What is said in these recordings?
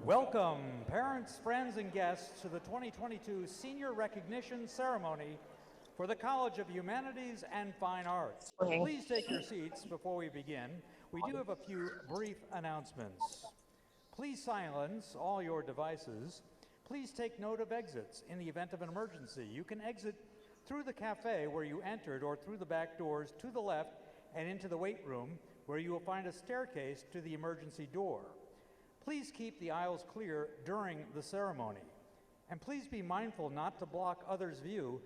Welcome, parents, friends, and guests, to the 2022 Senior Recognition Ceremony for the College of Humanities and Fine Arts. Please take your seats before we begin. We do have a few brief announcements. Please silence all your devices. Please take note of exits in the event of an emergency. You can exit through the cafe where you entered or through the back doors to the left and into the weight room where you will find a staircase to the emergency door. Please keep the aisles clear during the ceremony. And please be mindful not to block others' view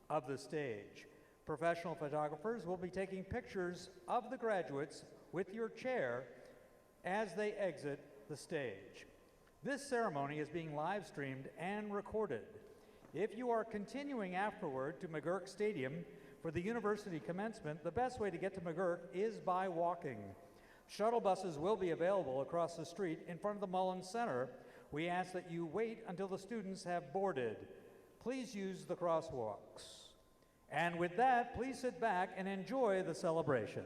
of the stage. Professional photographers will be taking pictures of the graduates with your chair as they exit the stage. This ceremony is being live streamed and recorded. If you are continuing afterward to McGurk Stadium for the university commencement, the best way to get to McGurk is by walking. Shuttle buses will be available across the street in front of the Mullins Center. We ask that you wait until the students have boarded. Please use the crosswalks. And with that, please sit back and enjoy the celebration.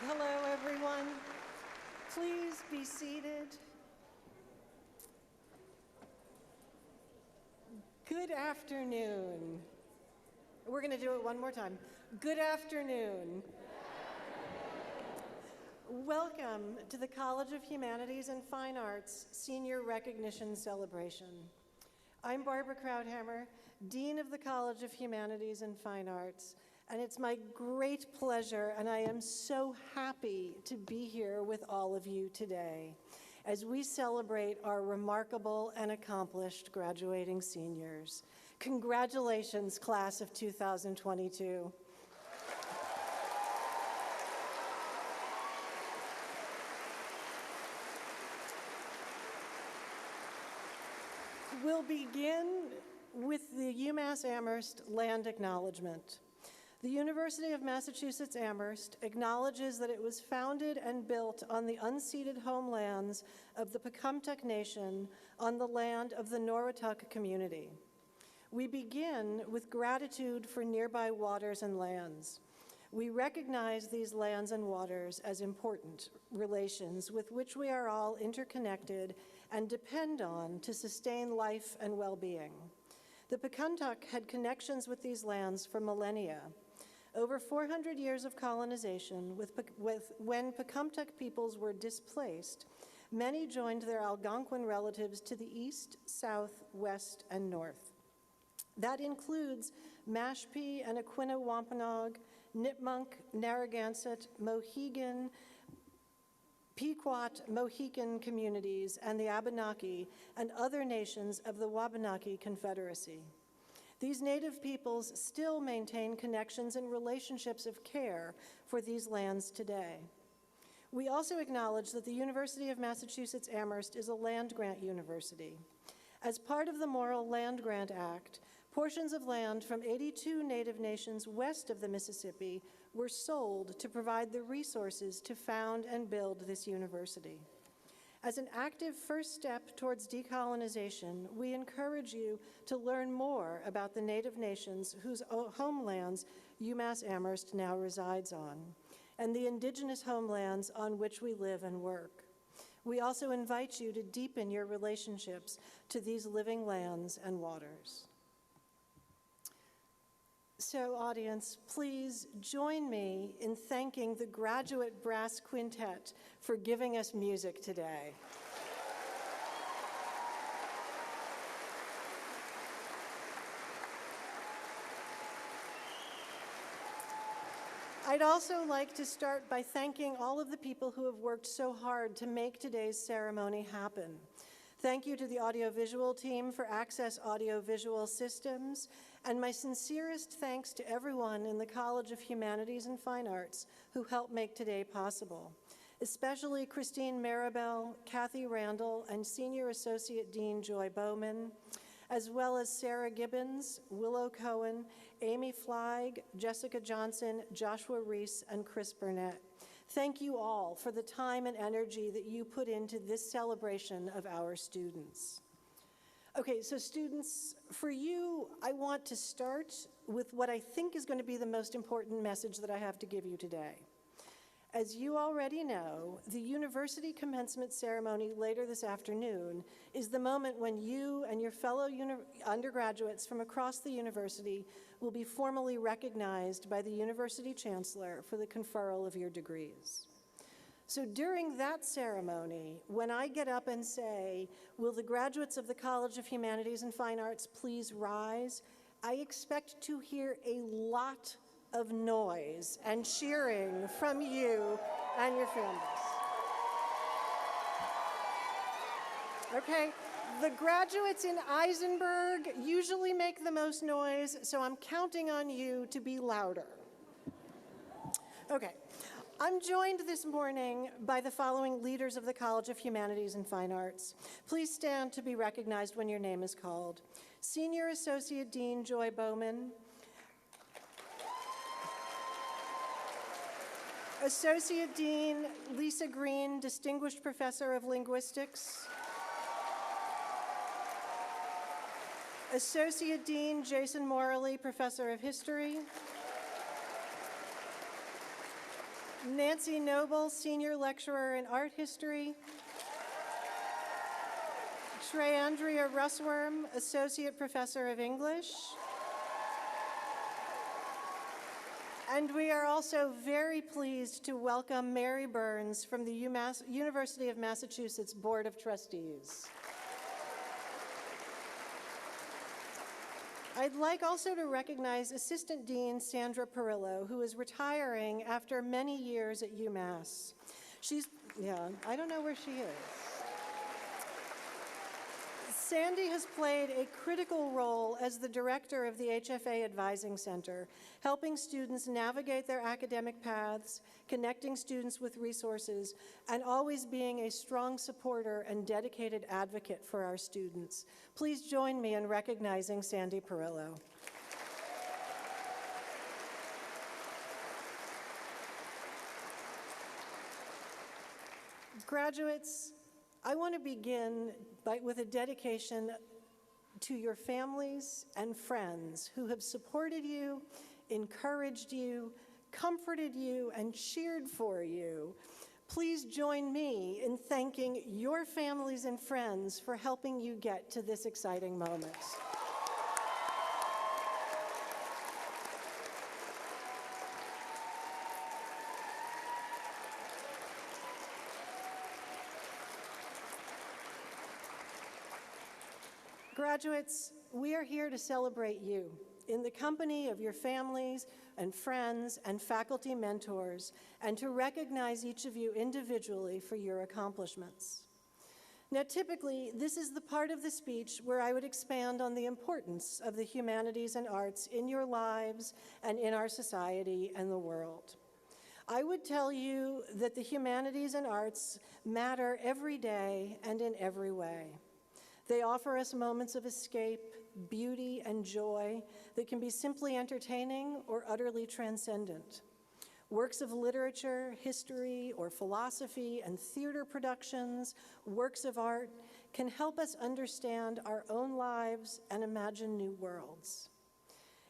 Hello, everyone. Please be seated. Good afternoon. We're going to do it one more time. Good afternoon. Welcome to the College of Humanities and Fine Arts Senior Recognition Celebration. I'm Barbara Krauthammer, Dean of the College of Humanities and Fine Arts, and it's my great pleasure, and I am so happy to be here with all of you today as we celebrate our remarkable and accomplished graduating seniors. Congratulations, class of 2022. We'll begin with the Umass Amherst Land Acknowledgement. The University of Massachusetts Amherst acknowledges that it was founded and built on the unceded homelands of the Pecumtuck Nation on the land of the Norwottuck community. We begin with gratitude for nearby waters and lands. We recognize these lands and waters as important relations with which we are all interconnected and depend on to sustain life and well-being. The Pecumtuck had connections with these lands for millennia. Over 400 years of colonization, when Pecumtuck peoples were displaced, many joined their Algonquin relatives to the east, south, west, and north. That includes Mashpee and Aquinnah-Wampanoag, Nipmuc, Narragansett, Mohegan, Pequot, Mohican communities, and the Abenaki and other nations of the Wabanaki Confederacy. These native peoples still maintain connections and relationships of care for these lands today. We also acknowledge that the University of Massachusetts Amherst is a land-grant university. As part of the Morrill Land Grant Act, portions of land from 82 Native nations west of the Mississippi were sold to provide the resources to found and build this university. As an active first step towards decolonization, we encourage you to learn more about the Native nations whose homelands UMass Amherst now resides on, and the indigenous homelands on which we live and work. We also invite you to deepen your relationships to these living lands and waters. So, audience, please join me in thanking the Graduate Brass Quintet for giving us music today. I'd also like to start by thanking all of the people who have worked so hard to make today's ceremony happen. Thank you to the audiovisual team for Access Audiovisual Systems, and my sincerest thanks to everyone in the College of Humanities and Fine Arts who helped make today possible, especially Christine Maribel, Kathy Randall, and Senior Associate Dean Joy Bowman, as well as Sarah Gibbons, Willow Cohen, Amy Fleig, Jessica Johnson, Joshua Reese, and Chris Burnett. Thank you all for the time and energy that you put into this celebration of our students. Okay, so students, for you, I want to start with what I think is going to be the most important message that I have to give you today. As you already know, the university commencement ceremony later this afternoon is the moment when you and your fellow undergraduates from across the university will be formally recognized by the university chancellor for the conferral of your degrees. So during that ceremony, when I get up and say, "Will the graduates of the College of Humanities and Fine Arts please rise?" I expect to hear a lot of noise and cheering from you and your families. Okay, the graduates in Eisenberg usually make the most noise, so I'm counting on you to be louder. Okay, I'm joined this morning by the following leaders of the College of Humanities and Fine Arts. Please stand to be recognized when your name is called. Senior Associate Dean Joy Bowman, Associate Dean Lisa Green, Distinguished Professor of Linguistics, Associate Dean Jason Morley, Professor of History, Nancy Noble, Senior Lecturer in Art History. Treyandria Russworm, Associate Professor of English. And we are also very pleased to welcome Mary Burns from the University of Massachusetts Board of Trustees. I'd like also to recognize Assistant Dean Sandra Perillo, who is retiring after many years at UMass. I don't know where she is. Sandy has played a critical role as the director of the HFA Advising Center, helping students navigate their academic paths, connecting students with resources, and always being a strong supporter and dedicated advocate for our students. Please join me in recognizing Sandy Perillo. Graduates, I want to begin with a dedication to your families and friends who have supported you, encouraged you, comforted you, and cheered for you. Please join me in thanking your families and friends for helping you get to this exciting moment. Graduates, we are here to celebrate you in the company of your families and friends and faculty mentors, and to recognize each of you individually for your accomplishments. Now, typically, this is the part of the speech where I would expand on the importance of the humanities and arts in your lives and in our society and the world. I would tell you that the humanities and arts matter every day and in every way. They offer us moments of escape, beauty, and joy that can be simply entertaining or utterly transcendent. Works of literature, history, or philosophy, and theater productions, works of art, can help us understand our own lives and imagine new worlds.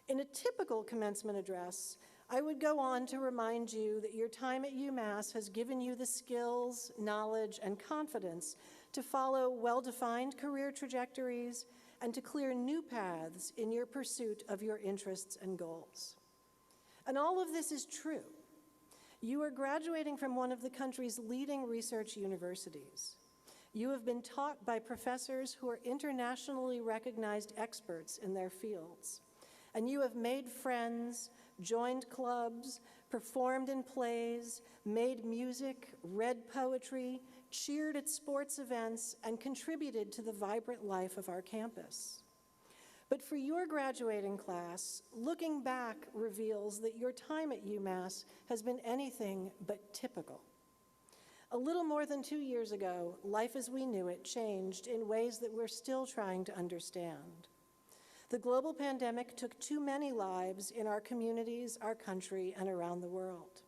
In a typical commencement address, I would go on to remind you that your time at UMass has given you the skills, knowledge, and confidence to follow well-defined career trajectories and to clear new paths in your pursuit of your interests and goals. And all of this is true. You are graduating from one of the country's leading research universities. You have been taught by professors who are internationally recognized experts in their fields. And you have made friends, joined clubs, performed in plays, made music, read poetry, cheered at sports events, and contributed to the vibrant life of our campus. But for your graduating class, looking back reveals that your time at UMass has been anything but typical. A little more than 2 years ago, life as we knew it changed in ways that we're still trying to understand. The global pandemic took too many lives in our communities, our country, and around the world.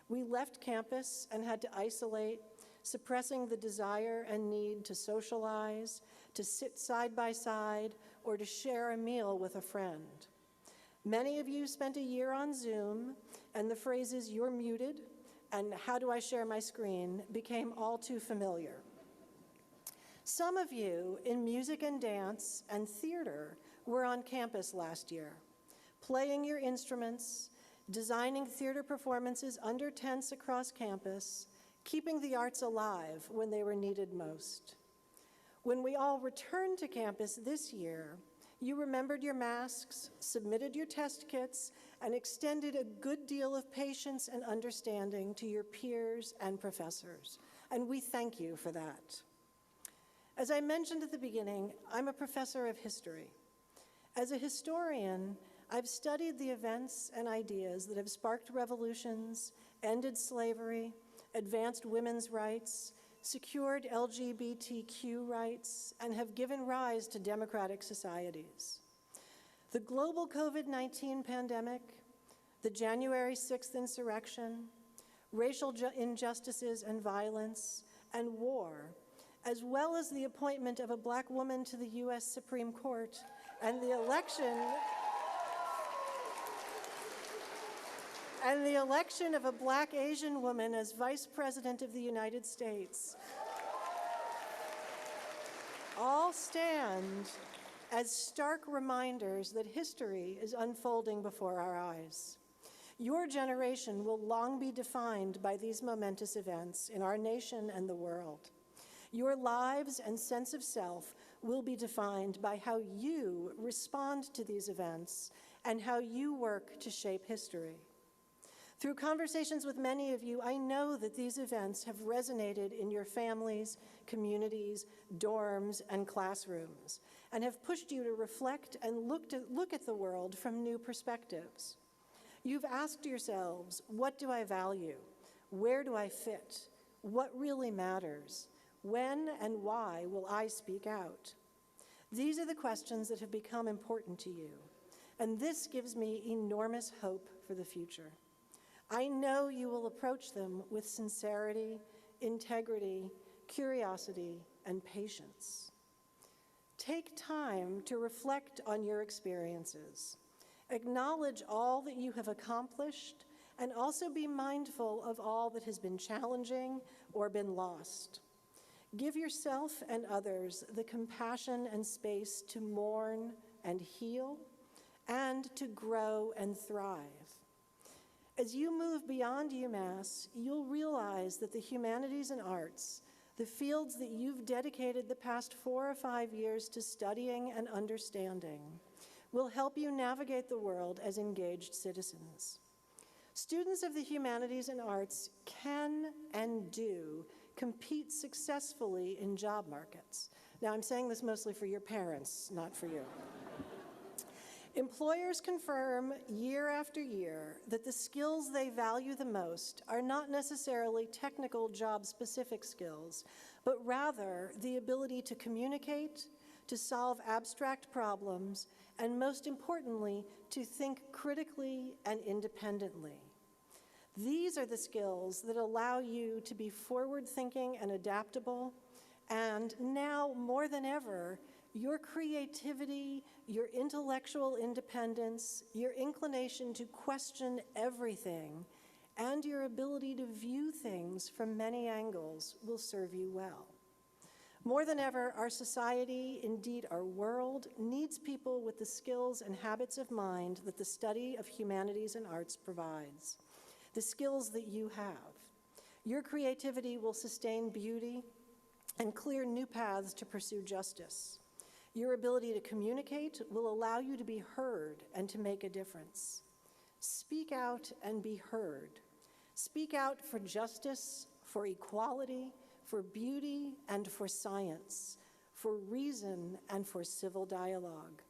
We left campus and had to isolate, suppressing the desire and need to socialize, to sit side by side, or to share a meal with a friend. Many of you spent a year on Zoom, and the phrases "you're muted" and "how do I share my screen" became all too familiar. Some of you in music and dance and theater were on campus last year, playing your instruments, designing theater performances under tents across campus, keeping the arts alive when they were needed most. When we all returned to campus this year, you remembered your masks, submitted your test kits, and extended a good deal of patience and understanding to your peers and professors. And we thank you for that. As I mentioned at the beginning, I'm a professor of history. As a historian, I've studied the events and ideas that have sparked revolutions, ended slavery, advanced women's rights, secured LGBTQ rights, and have given rise to democratic societies. The global COVID-19 pandemic, the January 6th insurrection, racial injustices and violence, and war, as well as the appointment of a Black woman to the U.S. Supreme Court and the election and the election of a Black Asian woman as Vice President of the United States all stand as stark reminders that history is unfolding before our eyes. Your generation will long be defined by these momentous events in our nation and the world. Your lives and sense of self will be defined by how you respond to these events and how you work to shape history. Through conversations with many of you, I know that these events have resonated in your families, communities, dorms, and classrooms, and have pushed you to reflect and look at the world from new perspectives. You've asked yourselves, what do I value? Where do I fit? What really matters? When and why will I speak out? These are the questions that have become important to you, and this gives me enormous hope for the future. I know you will approach them with sincerity, integrity, curiosity, and patience. Take time to reflect on your experiences. Acknowledge all that you have accomplished, and also be mindful of all that has been challenging or been lost. Give yourself and others the compassion and space to mourn and heal, and to grow and thrive. As you move beyond UMass, you'll realize that the humanities and arts, the fields that you've dedicated the past 4 or 5 years to studying and understanding, will help you navigate the world as engaged citizens. Students of the humanities and arts can and do compete successfully in job markets. Now, I'm saying this mostly for your parents, not for you. Employers confirm year after year that the skills they value the most are not necessarily technical job-specific skills, but rather the ability to communicate, to solve abstract problems, and most importantly, to think critically and independently. These are the skills that allow you to be forward-thinking and adaptable, and now more than ever, your creativity, your intellectual independence, your inclination to question everything, and your ability to view things from many angles will serve you well. More than ever, our society, indeed our world, needs people with the skills and habits of mind that the study of humanities and arts provides, the skills that you have. Your creativity will sustain beauty and clear new paths to pursue justice. Your ability to communicate will allow you to be heard and to make a difference. Speak out and be heard. Speak out for justice, for equality, for beauty and for science, for reason and for civil dialogue.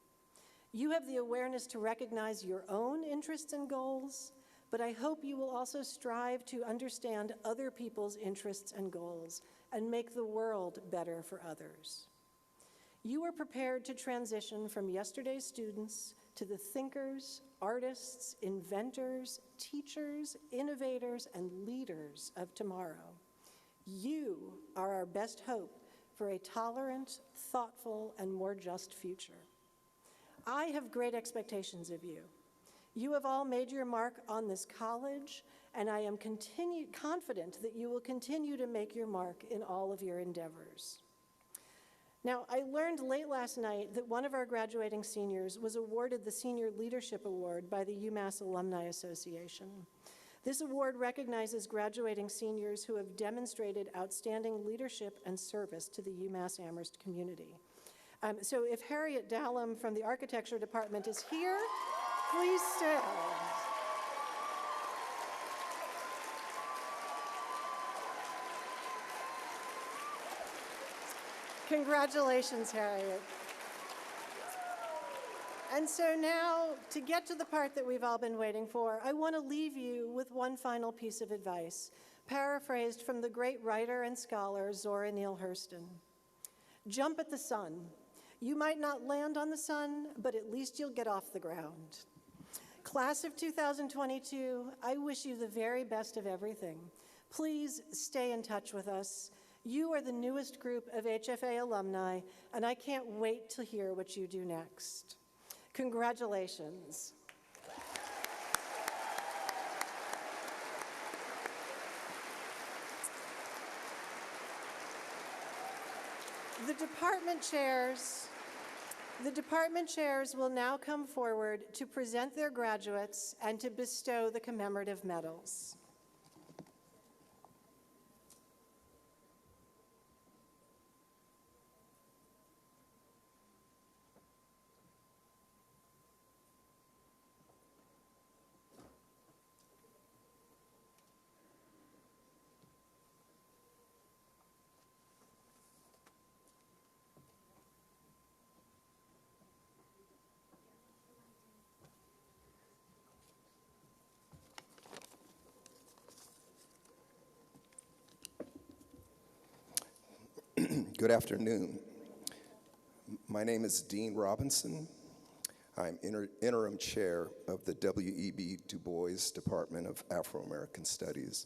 You have the awareness to recognize your own interests and goals, but I hope you will also strive to understand other people's interests and goals and make the world better for others. You are prepared to transition from yesterday's students to the thinkers, artists, inventors, teachers, innovators, and leaders of tomorrow. You are our best hope for a tolerant, thoughtful, and more just future. I have great expectations of you. You have all made your mark on this college, and I am confident that you will continue to make your mark in all of your endeavors. Now, I learned late last night that one of our graduating seniors was awarded the Senior Leadership Award by the Umass Alumni Association. This award recognizes graduating seniors who have demonstrated outstanding leadership and service to the UMass Amherst community. So if Harriet Dallum from the Architecture Department is here, please stand. Congratulations, Harriet. And so now, to get to the part that we've all been waiting for, I want to leave you with one final piece of advice, paraphrased from the great writer and scholar Zora Neale Hurston. Jump at the sun. You might not land on the sun, but at least you'll get off the ground. Class of 2022, I wish you the very best of everything. Please stay in touch with us. You are the newest group of HFA alumni, and I can't wait to hear what you do next. Congratulations. The department chairs will now come forward to present their graduates and to bestow the commemorative medals. Good afternoon. My name is Dean Robinson. I'm interim chair of the W.E.B. Du Bois Department of Afro-American Studies.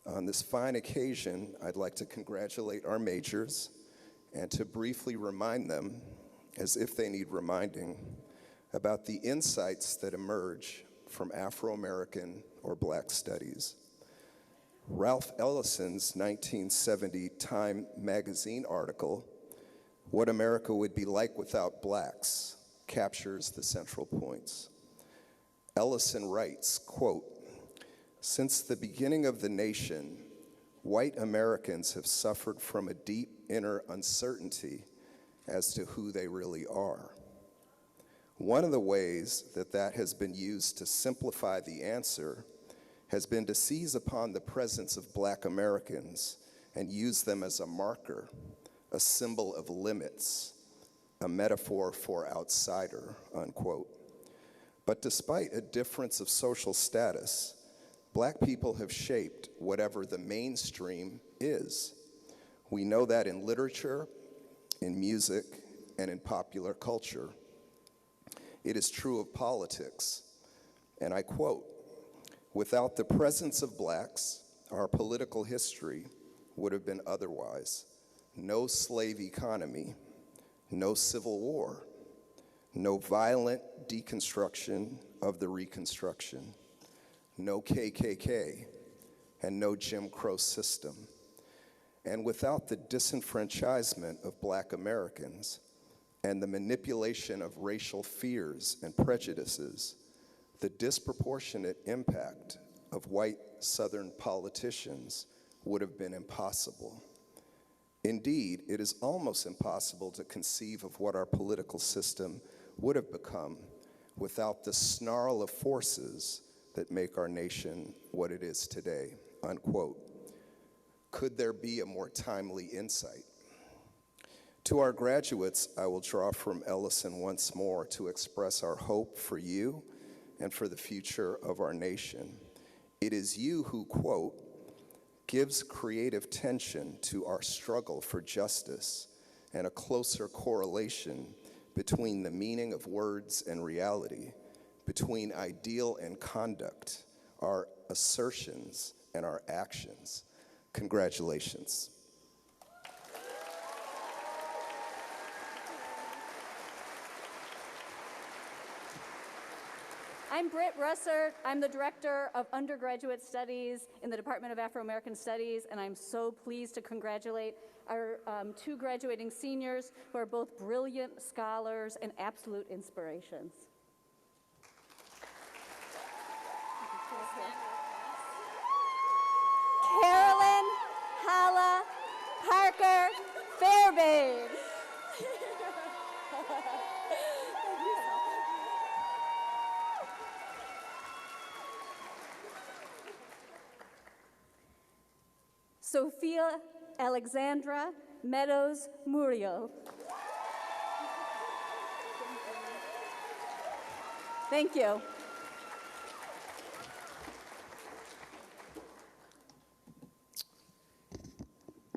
On this fine occasion, I'd like to congratulate our majors and to briefly remind them, as if they need reminding, about the insights that emerge from Afro-American or Black studies. Ralph Ellison's 1970 Time magazine article, "What America Would Be Like Without Blacks," captures the central points. Ellison writes, quote, "Since the beginning of the nation, white Americans have suffered from a deep inner uncertainty as to who they really are. One of the ways that has been used to simplify the answer has been to seize upon the presence of Black Americans and use them as a marker, a symbol of limits, a metaphor for outsider," unquote. But despite a difference of social status, Black people have shaped whatever the mainstream is. We know that in literature, in music, and in popular culture. It is true of politics, and I quote, "Without the presence of Blacks, our political history would have been otherwise. No slave economy, no civil war, no violent deconstruction of the Reconstruction, no KKK, and no Jim Crow system. And without the disenfranchisement of Black Americans and the manipulation of racial fears and prejudices, the disproportionate impact of white Southern politicians would have been impossible. Indeed, it is almost impossible to conceive of what our political system would have become without the snarl of forces that make our nation what it is today," unquote. Could there be a more timely insight? To our graduates, I will draw from Ellison once more to express our hope for you and for the future of our nation. It is you who, quote, "gives creative tension to our struggle for justice and a closer correlation between the meaning of words and reality, between ideal and conduct, our assertions and our actions." Congratulations. I'm Britt Russert. I'm the Director of Undergraduate Studies in the Department of Afro-American Studies, and I'm so pleased to congratulate our two graduating seniors who are both brilliant scholars and absolute inspirations. Carolyn Hala Parker Fairbairn. Sophia Alexandra Meadows Murillo. Thank you.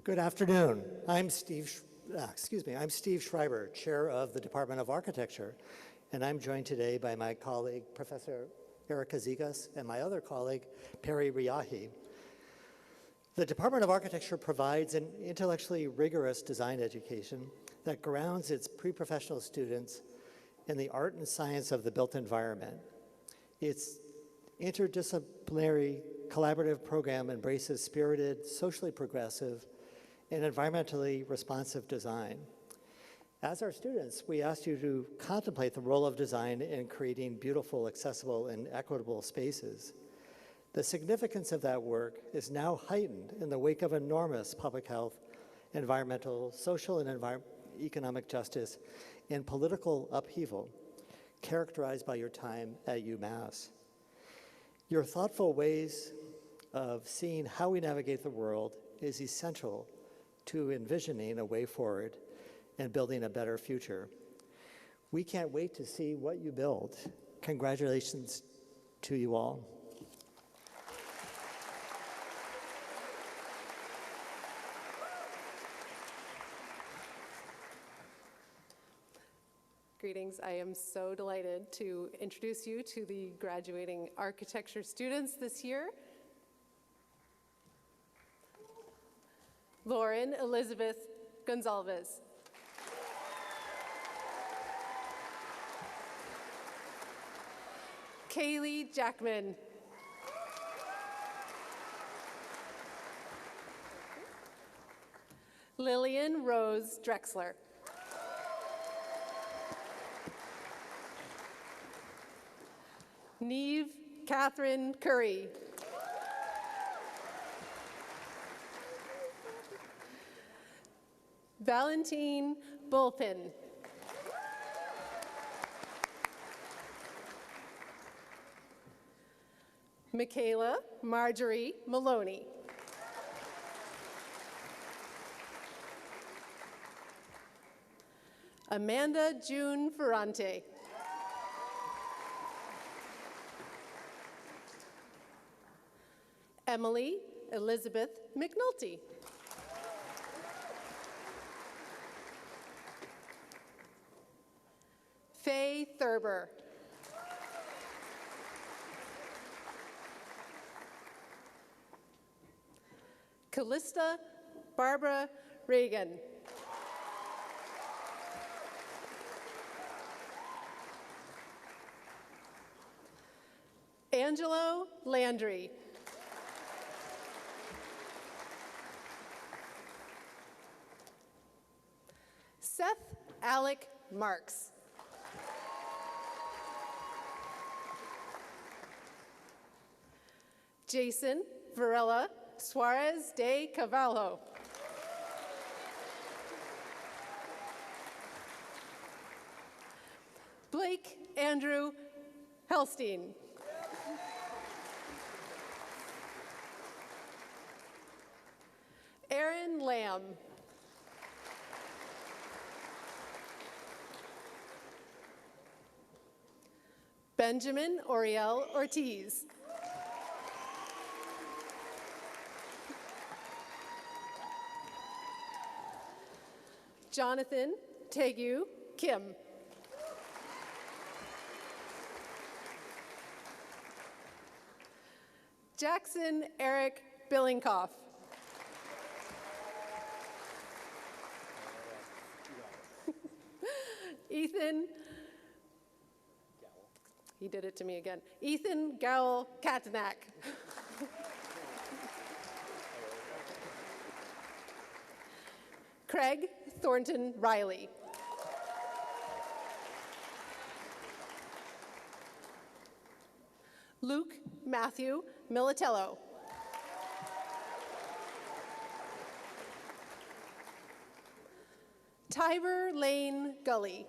Good afternoon. I'm Steve Schreiber, Chair of the Department of Architecture, and I'm joined today by my colleague, Professor Erica Zigas, and my other colleague, Perry Riahi. The Department of Architecture provides an intellectually rigorous design education that grounds its pre-professional students in the art and science of the built environment. Its interdisciplinary collaborative program embraces spirited, socially progressive, and environmentally responsive design. As our students, we asked you to contemplate the role of design in creating beautiful, accessible, and equitable spaces. The significance of that work is now heightened in the wake of enormous public health, environmental, social, and economic justice, and political upheaval characterized by your time at UMass. Your thoughtful ways of seeing how we navigate the world is essential to envisioning a way forward and building a better future. We can't wait to see what you build. Congratulations to you all. Greetings. I am so delighted to introduce you to the graduating architecture students this year. Lauren Elizabeth Gonzalez. Kaylee Jackman. Lillian Rose Drexler. Neve Catherine Curry. Valentine Bulpin. Michaela Marjorie Maloney. Amanda June Ferrante. Emily Elizabeth McNulty. Faye Thurber. Callista Barbara Reagan. Angelo Landry. Seth Alec Marks. Jason Varela Suarez de Cavallo. Blake Andrew Helstein. Aaron Lamb. Benjamin Oriel Ortiz. Jonathan Tegu Kim. Jackson Eric Billingkoff. Ethan, he did it to me again. Ethan Gowell Katanak. Craig Thornton Riley. Luke Matthew Militello. Tiber Lane Gully.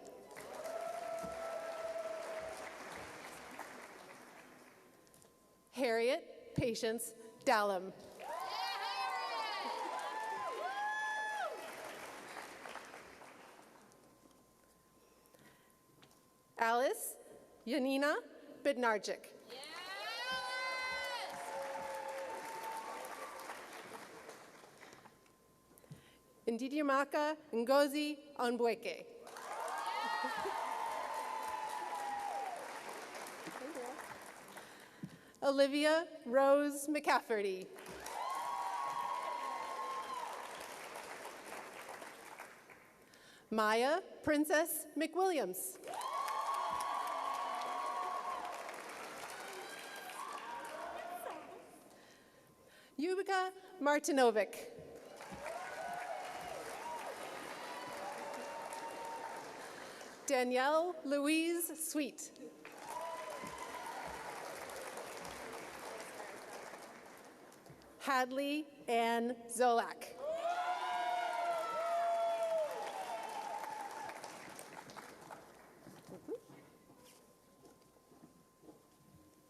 Harriet Patience Dallum. Alice Yanina Bednarczyk. Ndidiamaka Ngozi Onbweke. Olivia Rose McCafferty. Maya Princess McWilliams. Yubika Martinovic. Danielle Louise Sweet. Hadley Ann Zolak.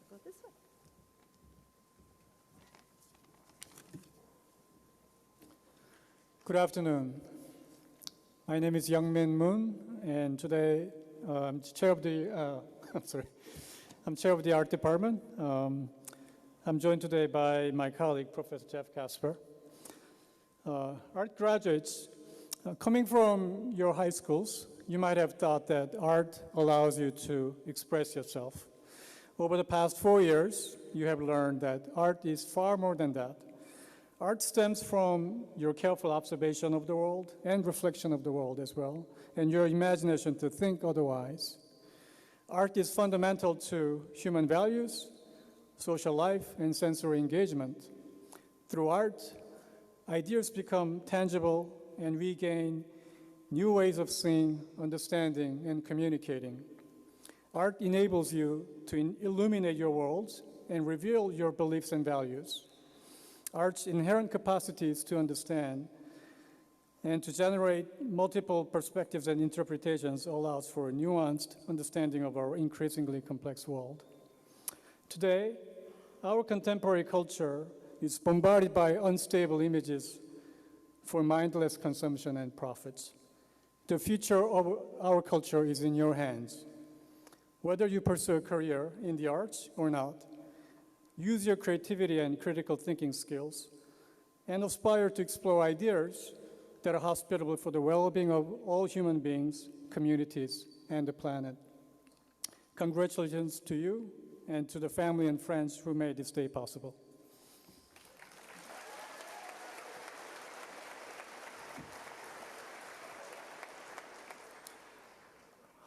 Go this way. Good afternoon. My name is Youngmin Moon, and today I'm chair of the I'm chair of the art department. I'm joined today by my colleague, Professor Jeff Casper. Art graduates, coming from your high schools, you might have thought that art allows you to express yourself. Over the past 4 years, you have learned that art is far more than that. Art stems from your careful observation of the world and reflection of the world as well, and your imagination to think otherwise. Art is fundamental to human values, social life, and sensory engagement. Through art, ideas become tangible, and we gain new ways of seeing, understanding, and communicating. Art enables you to illuminate your worlds and reveal your beliefs and values. Art's inherent capacities to understand and to generate multiple perspectives and interpretations allows for a nuanced understanding of our increasingly complex world. Today, our contemporary culture is bombarded by unstable images for mindless consumption and profits. The future of our culture is in your hands. Whether you pursue a career in the arts or not, use your creativity and critical thinking skills, and aspire to explore ideas that are hospitable for the well-being of all human beings, communities, and the planet. Congratulations to you and to the family and friends who made this day possible.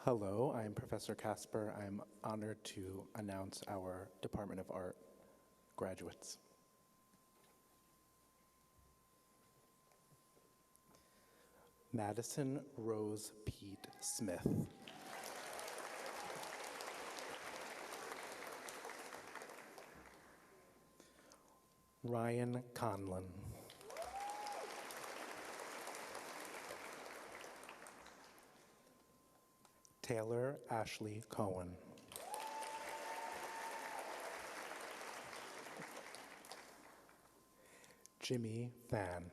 Hello, I'm Professor Casper. I'm honored to announce our Department of Art graduates. Madison Rose Pete Smith. Ryan Conlon. Taylor Ashley Cohen. Jimmy Fan.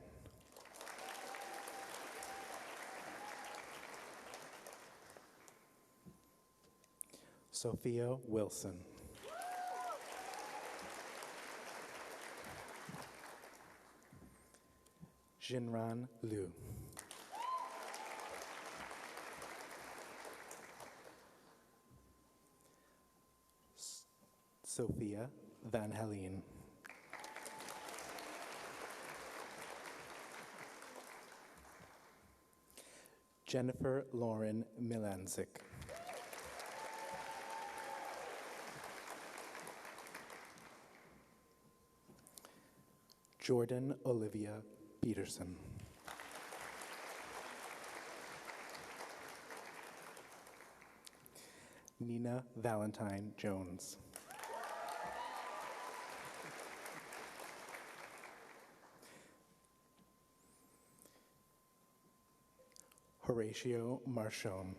Sophia Wilson. Jinran Liu. Sophia Van Helene. Jennifer Lauren Milanzik. Jordan Olivia Peterson. Nina Valentine Jones. Horatio Marchon.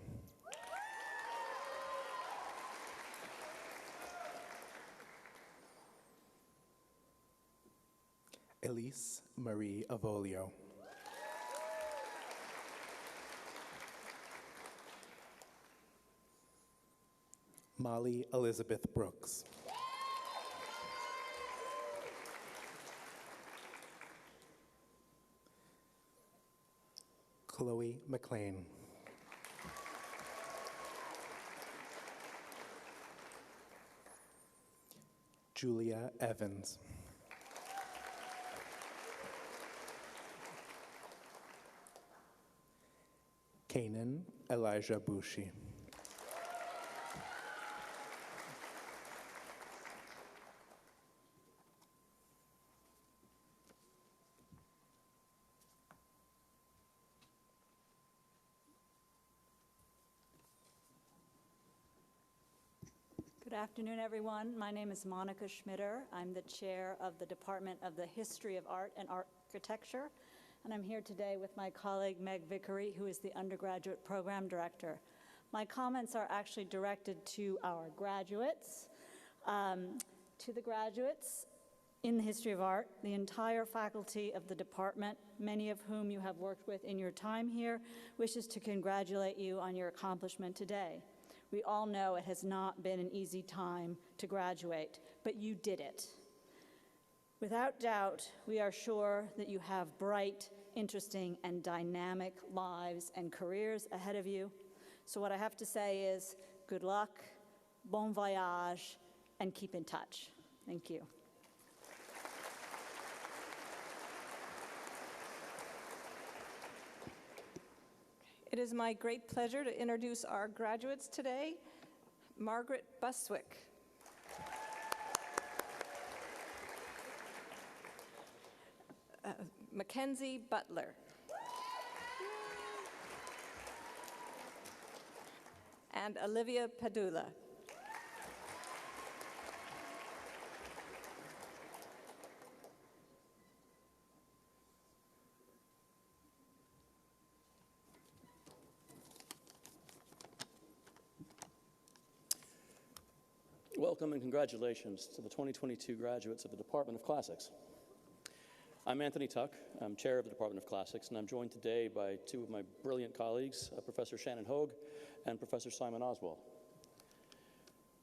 Elise Marie Avolio. Molly Elizabeth Brooks. Chloe McLean. Julia Evans. Kanan Elijah Bushi. Good afternoon, everyone. My name is Monica Schmitter. I'm the chair of the Department of the History of Art and Architecture, and I'm here today with my colleague Meg Vickery, who is the undergraduate program director. My comments are actually directed to our graduates. To the graduates in the history of art, the entire faculty of the department, many of whom you have worked with in your time here, wishes to congratulate you on your accomplishment today. We all know it has not been an easy time to graduate, but you did it. Without doubt, we are sure that you have bright, interesting, and dynamic lives and careers ahead of you. So what I have to say is good luck, bon voyage, and keep in touch. Thank you. It is my great pleasure to introduce our graduates today. Margaret Buswick. Mackenzie Butler. And Olivia Padula. Welcome and congratulations to the 2022 graduates of the Department of Classics. I'm Anthony Tuck. I'm chair of the Department of Classics, and I'm joined today by two of my brilliant colleagues, Professor Shannon Hogue and Professor Simon Oswald.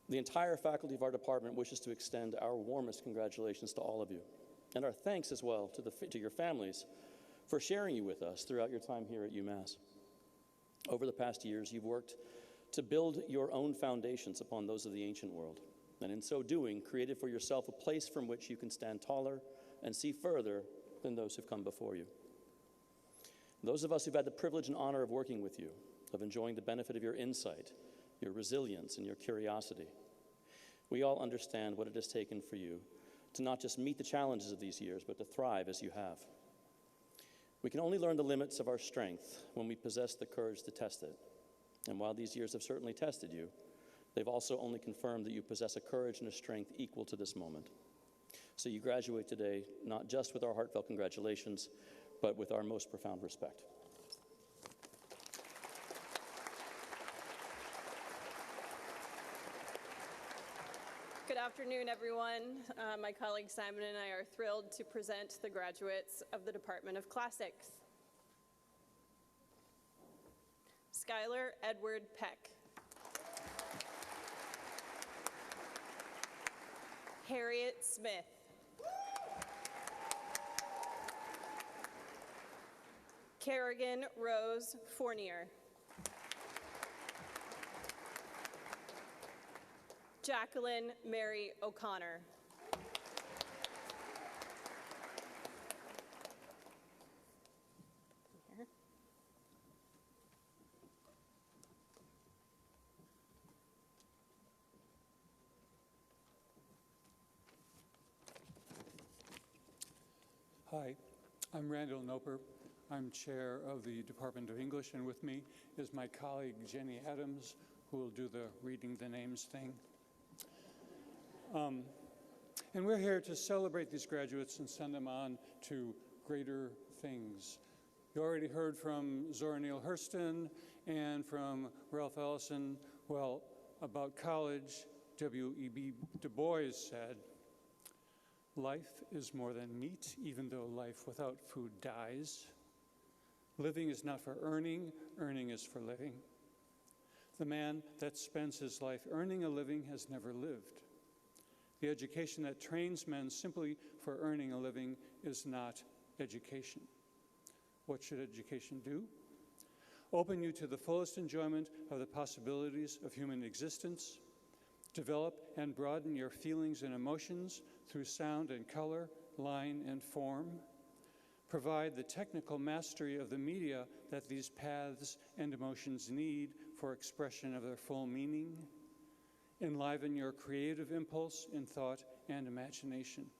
The entire faculty of our department wishes to extend our warmest congratulations to all of you, and our thanks as well to your families for sharing you with us throughout your time here at UMass. Over the past years, you've worked to build your own foundations upon those of the ancient world, and in so doing, created for yourself a place from which you can stand taller and see further than those who've come before you. Those of us who've had the privilege and honor of working with you, of enjoying the benefit of your insight, your resilience, and your curiosity, we all understand what it has taken for you to not just meet the challenges of these years, but to thrive as you have. We can only learn the limits of our strength when we possess the courage to test it. And while these years have certainly tested you, they've also only confirmed that you possess a courage and a strength equal to this moment. So you graduate today, not just with our heartfelt congratulations, but with our most profound respect. Good afternoon, everyone. My colleague Simon and I are thrilled to present the graduates of the Department of Classics. Skylar Edward Peck. Harriet Smith. Kerrigan Rose Fournier. Jacqueline Mary O'Connor. Hi, I'm Randall Noper. I'm chair of the Department of English, and with me is my colleague Jenny Adams, who will do the reading the names thing. And we're here to celebrate these graduates and send them on to greater things. You already heard from Zora Neale Hurston and from Ralph Ellison. Well, about college, W.E.B. Du Bois said, "Life is more than meat, even though life without food dies. Living is not for earning, earning is for living. The man that spends his life earning a living has never lived. The education that trains men simply for earning a living is not education." What should education do? Open you to the fullest enjoyment of the possibilities of human existence. Develop and broaden your feelings and emotions through sound and color, line and form. Provide the technical mastery of the media that these paths and emotions need for expression of their full meaning. Enliven your creative impulse in thought and imagination.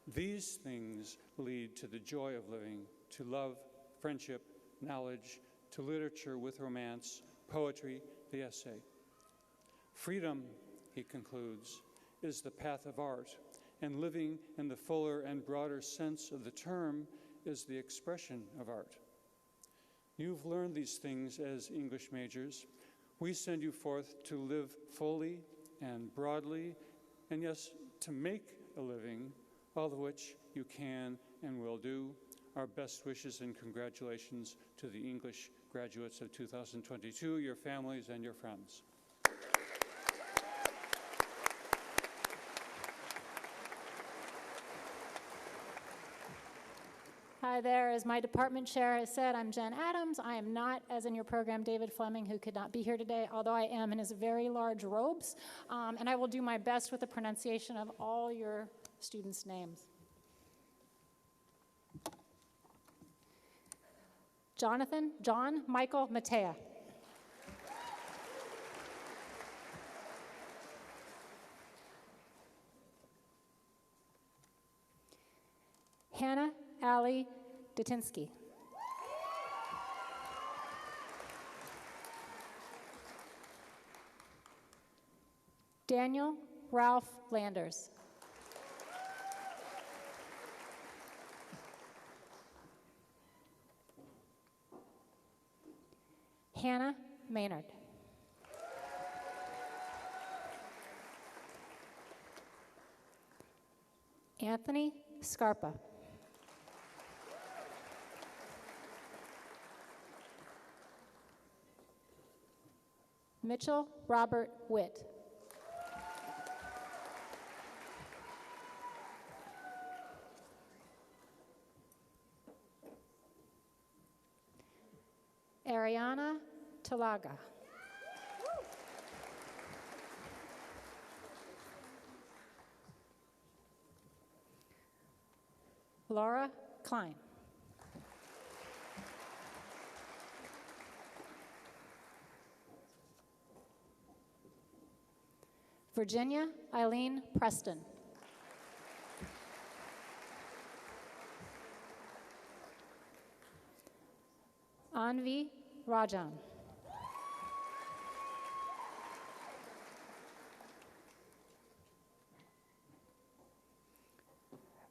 These things lead to the joy of living, to love, friendship, knowledge, to literature with romance, poetry, the essay. Freedom, he concludes, is the path of art, and living in the fuller and broader sense of the term is the expression of art. You've learned these things as English majors. We send you forth to live fully and broadly, and yes, to make a living, all of which you can and will do. Our best wishes and congratulations to the English graduates of 2022, your families and your friends. Hi there, as my department chair has said, I'm Jen Adams. I am not, as in your program, David Fleming, who could not be here today, although I am in his very large robes, and I will do my best with the pronunciation of all your students' names. Jonathan John Michael Matea. Hannah Allie Dutinsky. Daniel Ralph Landers. Hannah Maynard. Anthony Scarpa. Mitchell Robert Witt. Ariana Talaga. Laura Klein. Virginia Eileen Preston. Anvi Rajan.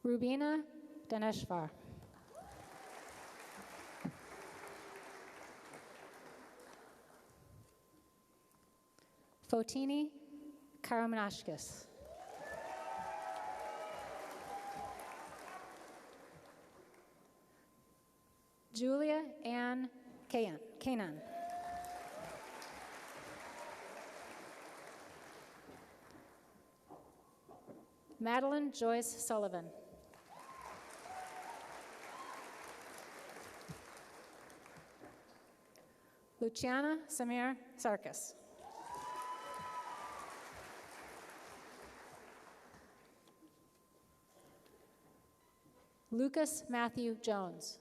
Rubina Daneshvar. Fotini Karamanashkis. Julia Ann Kanan. Madeline Joyce Sullivan. Luciana Samir Sarkis. Lucas Matthew Jones.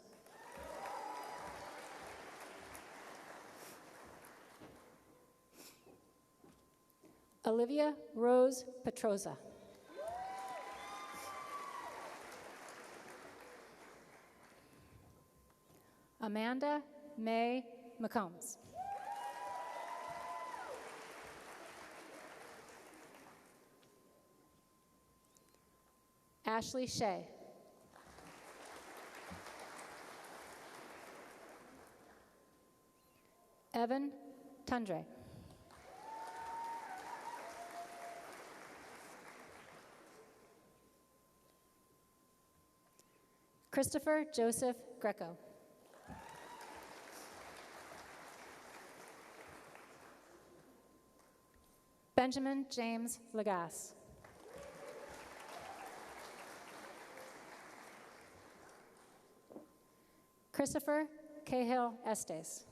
Olivia Rose Petroza. Amanda May McCombs. Ashley Shea. Evan Tundre. Christopher Joseph Greco. Benjamin James Lagasse. Christopher Cahill Estes.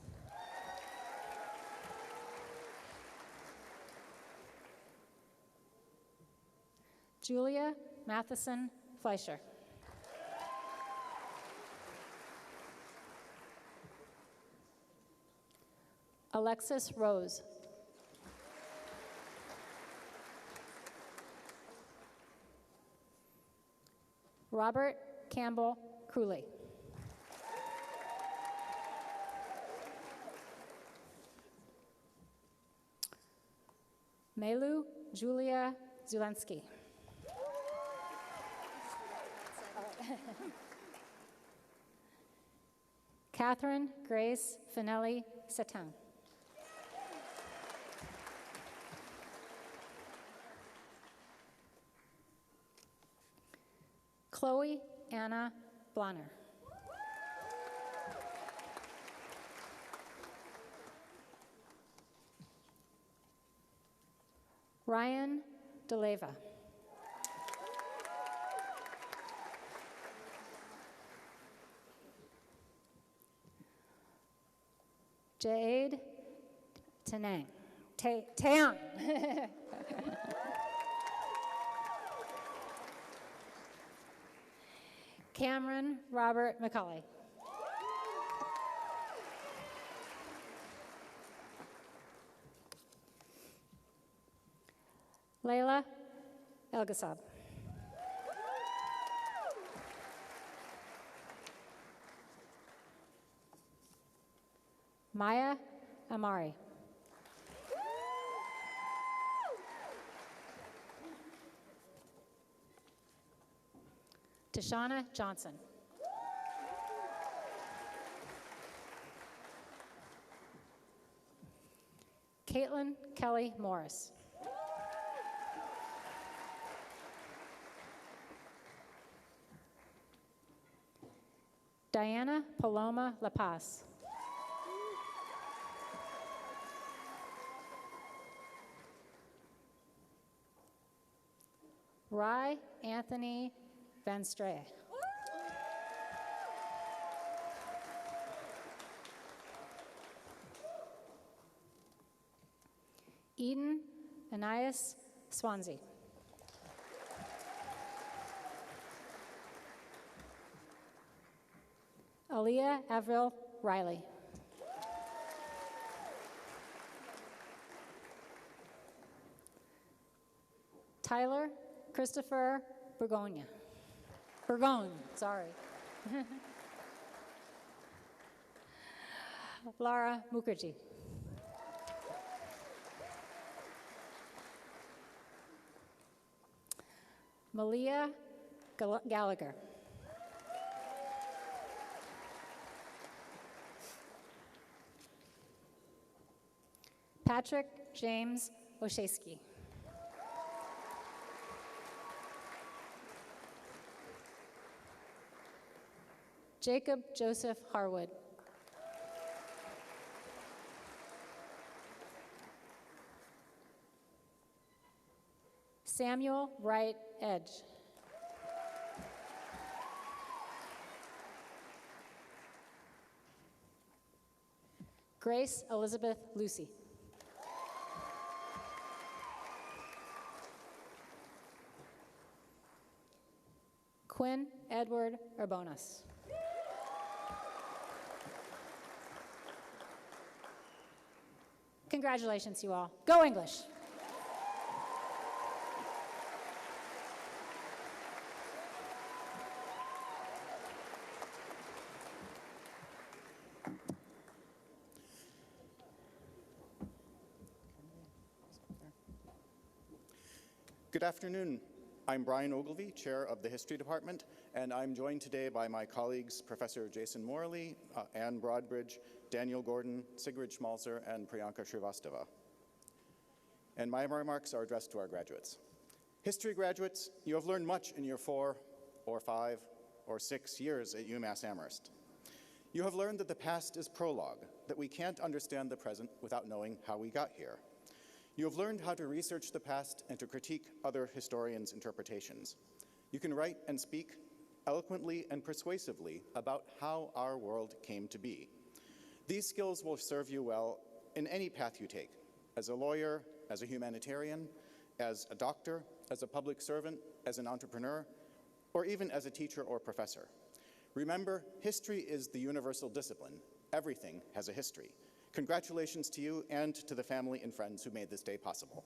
Julia Matheson Fleischer. Alexis Rose. Robert Campbell Cooley. Melu Julia Zulensky. Catherine Grace Finelli Setin. Chloe Anna Blanner. Ryan DeLeva. Jade Tanang. Taeyang. Cameron Robert McCauley. Layla Elgasab. Maya Amari. Tashana Johnson. Caitlin Kelly Morris. Diana Paloma La Paz. Rye Anthony Van Strae. Eden Anais Swansea. Aaliyah Avril Riley. Tyler Christopher Burgogne, sorry. Lara Mukherjee. Malia Gallagher. Patrick James Oshesky. Jacob Joseph Harwood. Samuel Wright Edge. Grace Elizabeth Lucy. Quinn Edward Urbonas. Congratulations, you all. Go English. Good afternoon. I'm Brian Ogilvie, Chair of the History Department, and I'm joined today by my colleagues, Professor Jason Morley, Anne Broadbridge, Daniel Gordon, Sigrid Schmalzer, and Priyanka Srivastava. And my remarks are addressed to our graduates. History graduates, you have learned much in your 4 or 5 or 6 years at Umass Amherst. You have learned that the past is prologue, that we can't understand the present without knowing how we got here. You have learned how to research the past and to critique other historians' interpretations. You can write and speak eloquently and persuasively about how our world came to be. These skills will serve you well in any path you take, as a lawyer, as a humanitarian, as a doctor, as a public servant, as an entrepreneur, or even as a teacher or professor. Remember, history is the universal discipline. Everything has a history. Congratulations to you and to the family and friends who made this day possible.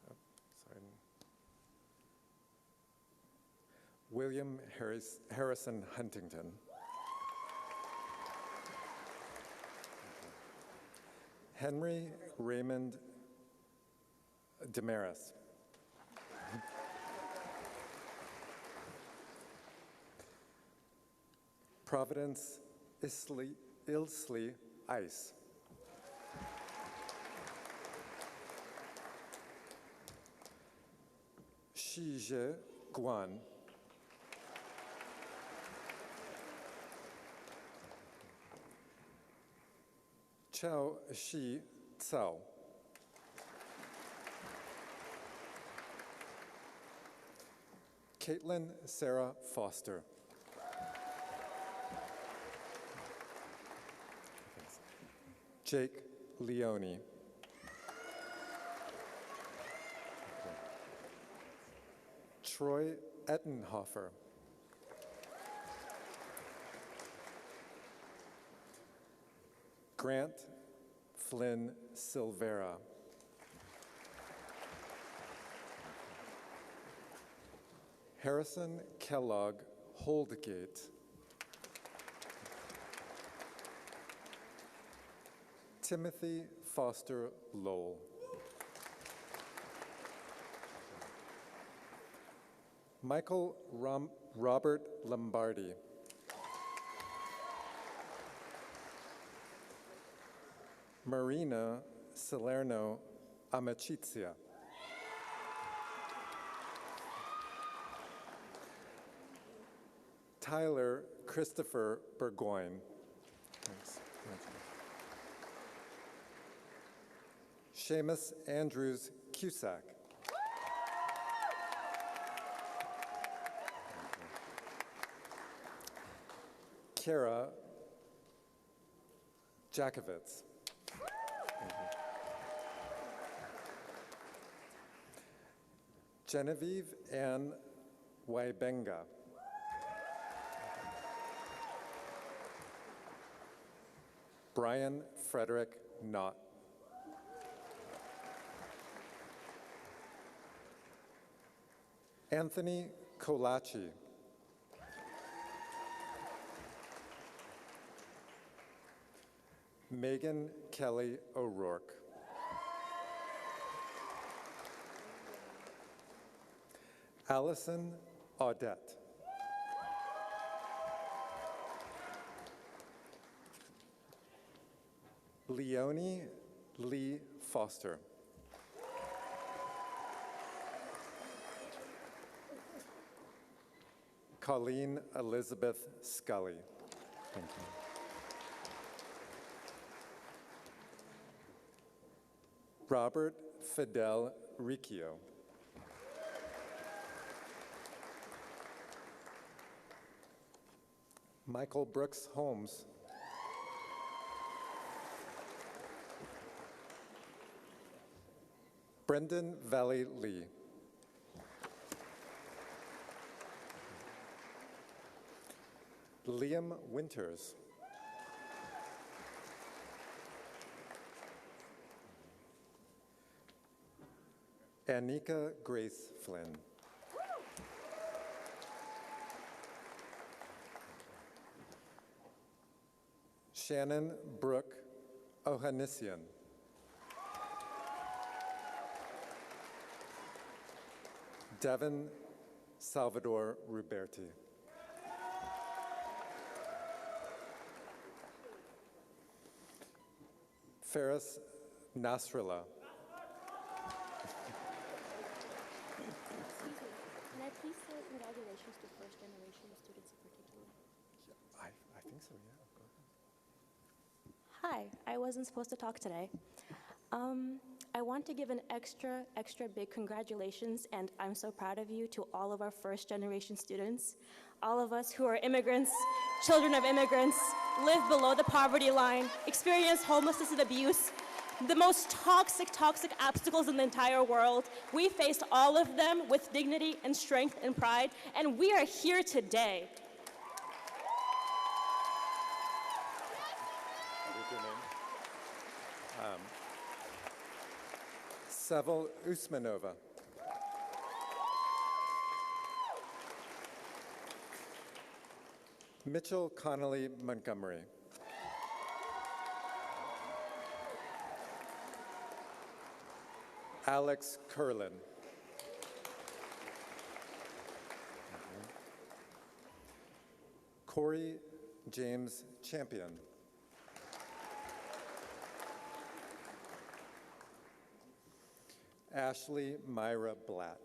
Okay. Oh, sorry. William Harrison Huntington. Henry Raymond Damaris. Providence Ilsley Ice. Shije Guan. Chao Shi Cao. Caitlin Sarah Foster. Jake Leone. Troy Ettenhofer. Grant Flynn Silvera. Harrison Kellogg Holdgate. Timothy Foster Lowell. Michael Robert Lombardi. Marina Salerno Amicizia. Tyler Christopher Burgoyne. Thanks. Seamus Andrews Cusack. Kara Jakovitz. Genevieve Ann Waibenga. Brian Frederick Knott. Anthony Colaci. Megan Kelly O'Rourke. Allison Audette. Leonie Lee Foster. Colleen Elizabeth Scully. Thank you. Robert Fidel Riccio. Michael Brooks Holmes. Brendan Valley Lee. Liam Winters. Anika Grace Flynn. Shannon Brooke Ohanisian. Devin Salvador Ruberti. Ferris Nasrallah. Can I please say congratulations to first generation students in particular? I think so, yeah. Go Hi, ahead. I wasn't supposed to talk today. I want to give an extra big congratulations, and I'm so proud of you, to all of our first generation students. All of us who are immigrants, children of immigrants, live below the poverty line, experience homelessness and abuse, the most toxic obstacles in the entire world. We faced all of them with dignity and strength and pride, and we are here today. What is your name? Sevil Usmanova. Mitchell Connolly Montgomery. Alex Curlin. Corey James Champion. Ashley Myra Blatt.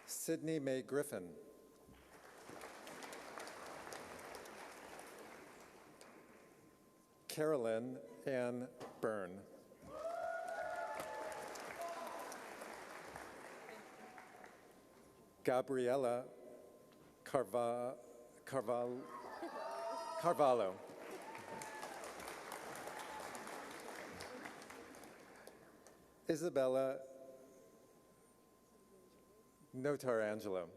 Sydney Mae Griffin. Carolyn Ann Byrne. Gabriella Carvalho. Isabella Notarangelo.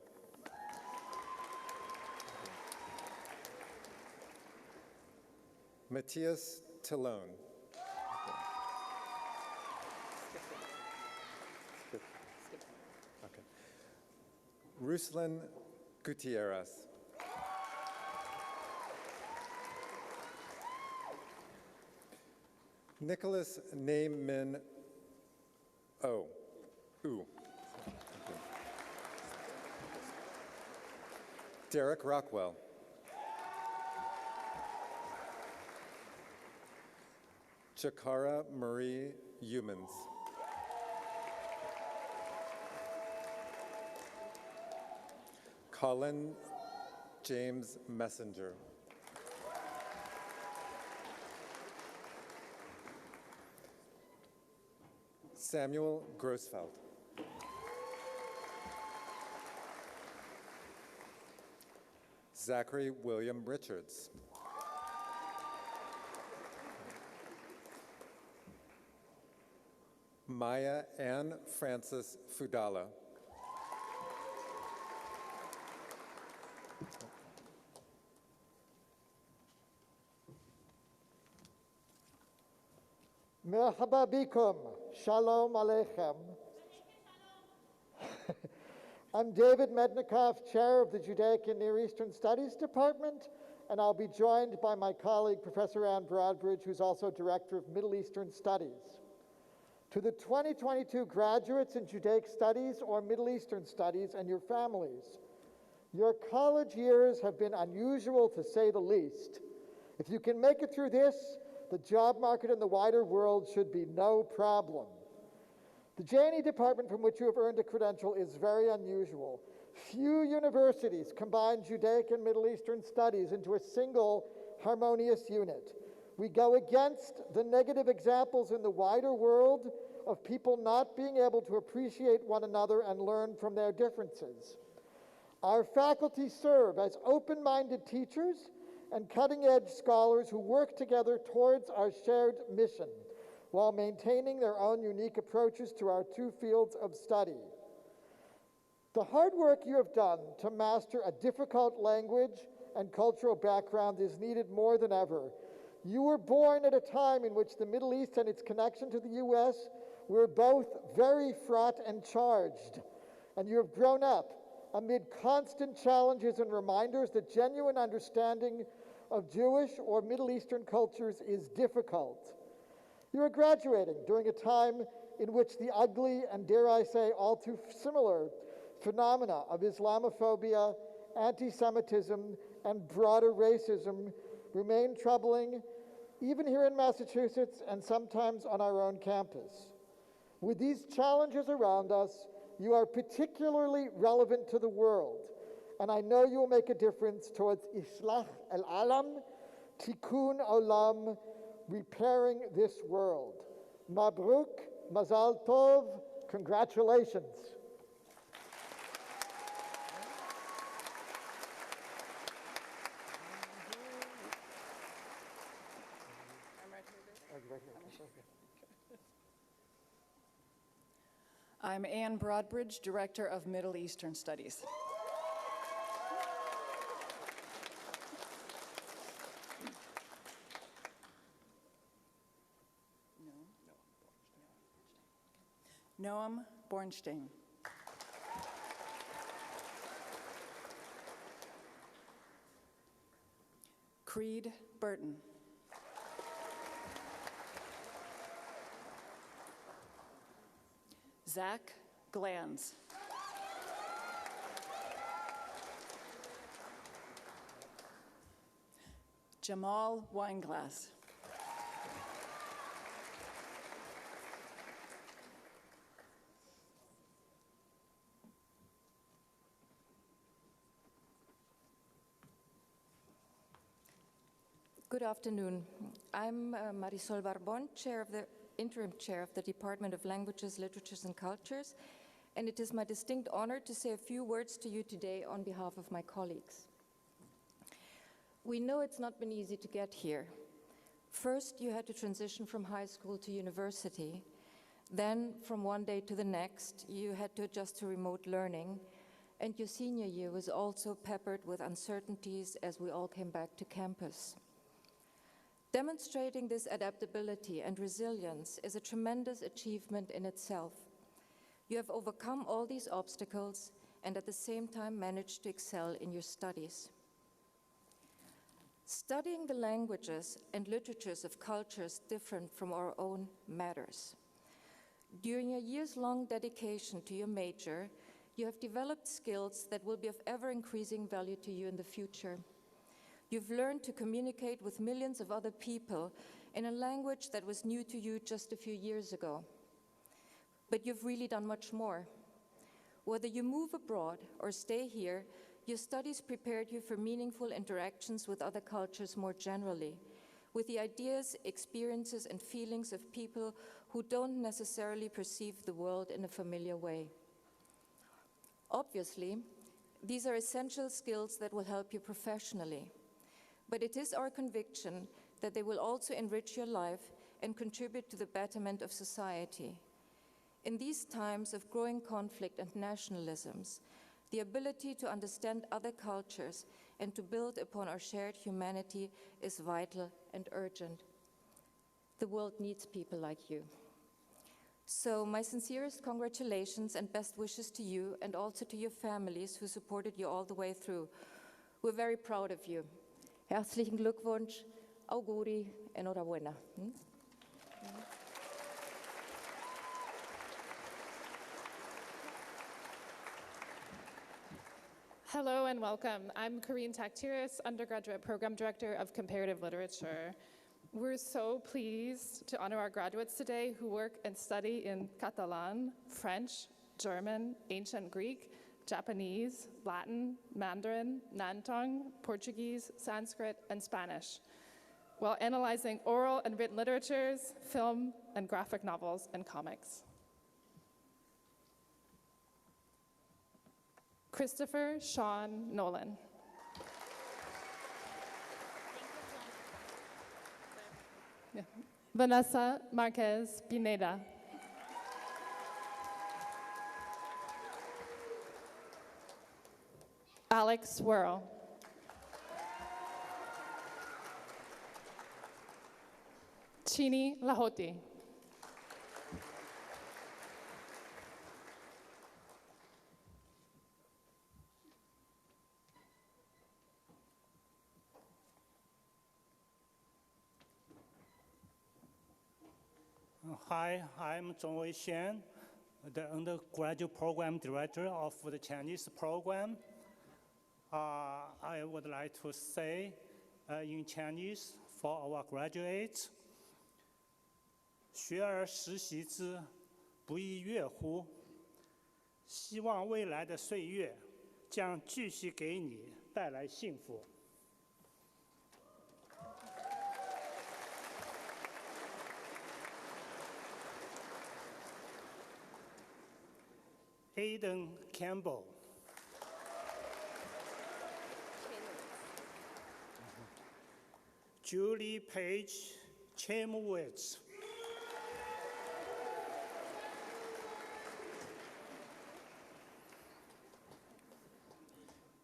Matthias Tillone. Okay. Ruslan Gutierrez. Nicholas Name O. Ooh. Derek Rockwell. Chakara Marie Humans. Colin James Messenger. Samuel Grossfeld. Zachary William Richards. Maya Ann Francis Fudala. Merhaba bikum, shalom aleichem. I'm David Mednikoff, Chair of the Judaic and Near Eastern Studies Department, and I'll be joined by my colleague, Professor Ann Broadbridge, who's also Director of Middle Eastern Studies. To the 2022 graduates in Judaic Studies or Middle Eastern Studies and your families, your college years have been unusual to say the least. If you can make it through this, the job market in the wider world should be no problem. The J&E department from which you have earned a credential is very unusual. Few universities combine Judaic and Middle Eastern studies into a single harmonious unit. We go against the negative examples in the wider world of people not being able to appreciate one another and learn from their differences. Our faculty serve as open-minded teachers and cutting-edge scholars who work together towards our shared mission, while maintaining their own unique approaches to our two fields of study. The hard work you have done to master a difficult language and cultural background is needed more than ever. You were born at a time in which the Middle East and its connection to the US were both very fraught and charged, and you have grown up amid constant challenges and reminders that genuine understanding of Jewish or Middle Eastern cultures is difficult. You are graduating during a time in which the ugly and, dare I say, all too similar phenomena of Islamophobia, anti-Semitism, and broader racism remain troubling, even here in Massachusetts and sometimes on our own campus. With these challenges around us, you are particularly relevant to the world, and I know you will make a difference towards Islah al-Alam, Tikkun Olam, repairing this world. Mabruk, Mazal Tov, congratulations. I'm Ann Broadbridge, Director of Middle Eastern Studies. Noam Bornstein. Creed Burton. Zach Glanz. Jamal Weinglass. Good afternoon. I'm Marisol Barbon, interim chair of the Department of Languages, Literatures, and Cultures, and it is my distinct honor to say a few words to you today on behalf of my colleagues. We know it's not been easy to get here. First, you had to transition from high school to university. Then, from one day to the next, you had to adjust to remote learning. And your senior year was also peppered with uncertainties as we all came back to campus. Demonstrating this adaptability and resilience is a tremendous achievement in itself. You have overcome all these obstacles and at the same time managed to excel in your studies. Studying the languages and literatures of cultures different from our own matters. During your years-long dedication to your major, you have developed skills that will be of ever-increasing value to you in the future. You've learned to communicate with millions of other people in a language that was new to you just a few years ago. But you've really done much more. Whether you move abroad or stay here, your studies prepared you for meaningful interactions with other cultures more generally, with the ideas, experiences, and feelings of people who don't necessarily perceive the world in a familiar way. Obviously, these are essential skills that will help you professionally, but it is our conviction that they will also enrich your life and contribute to the betterment of society. In these times of growing conflict and nationalisms, the ability to understand other cultures and to build upon our shared humanity is vital and urgent. The world needs people like you. So my sincerest congratulations and best wishes to you and also to your families who supported you all the way through. We're very proud of you. Herzlichen Glückwunsch, auguri, enhorabuena. Hello and welcome. I'm Karine Taktiris, Undergraduate Program Director of Comparative Literature. We're so pleased to honor our graduates today who work and study in Catalan, French, German, Ancient Greek, Japanese, Latin, Mandarin, Nantong, Portuguese, Sanskrit, and Spanish, while analyzing oral and written literatures, film, and graphic novels and comics. Christopher Sean Nolan. Yeah. Vanessa Marquez Pineda. Alex Worrell. Chini Lahoti. Hi, I'm Zhongwei Xian, the undergraduate program director of the Chinese program. I would like to say in Chinese for our graduates, 学而时习之，不亦乐乎？希望未来的岁月将继续给你带来幸福。Aidan Campbell. Julie Page Chemowitz.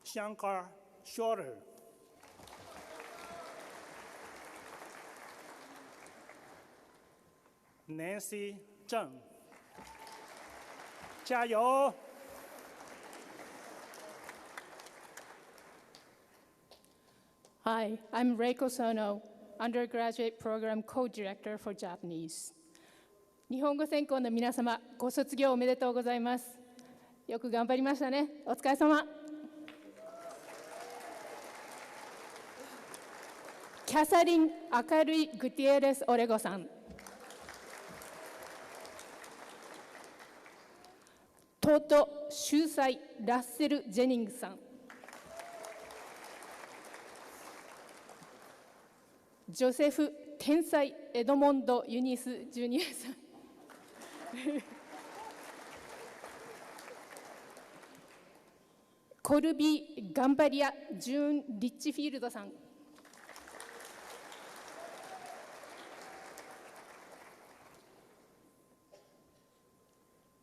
Shankar Shorter. Nancy Zheng. 加油！ Hi, I'm Reiko Sono, undergraduate program co-director for Japanese. 日本語専攻の皆様、ご卒業おめでとうございます。よく頑張りましたね。お疲れ様。キャサリン・明るい・グティエレス・オレゴさん。トート・秀才・ラッセル・ジェニングスさん。ジョセフ・天才・エドモンド・ユニス・ジュニアさん。コルビー・ガンバリア・ジューン・リッチフィールドさん。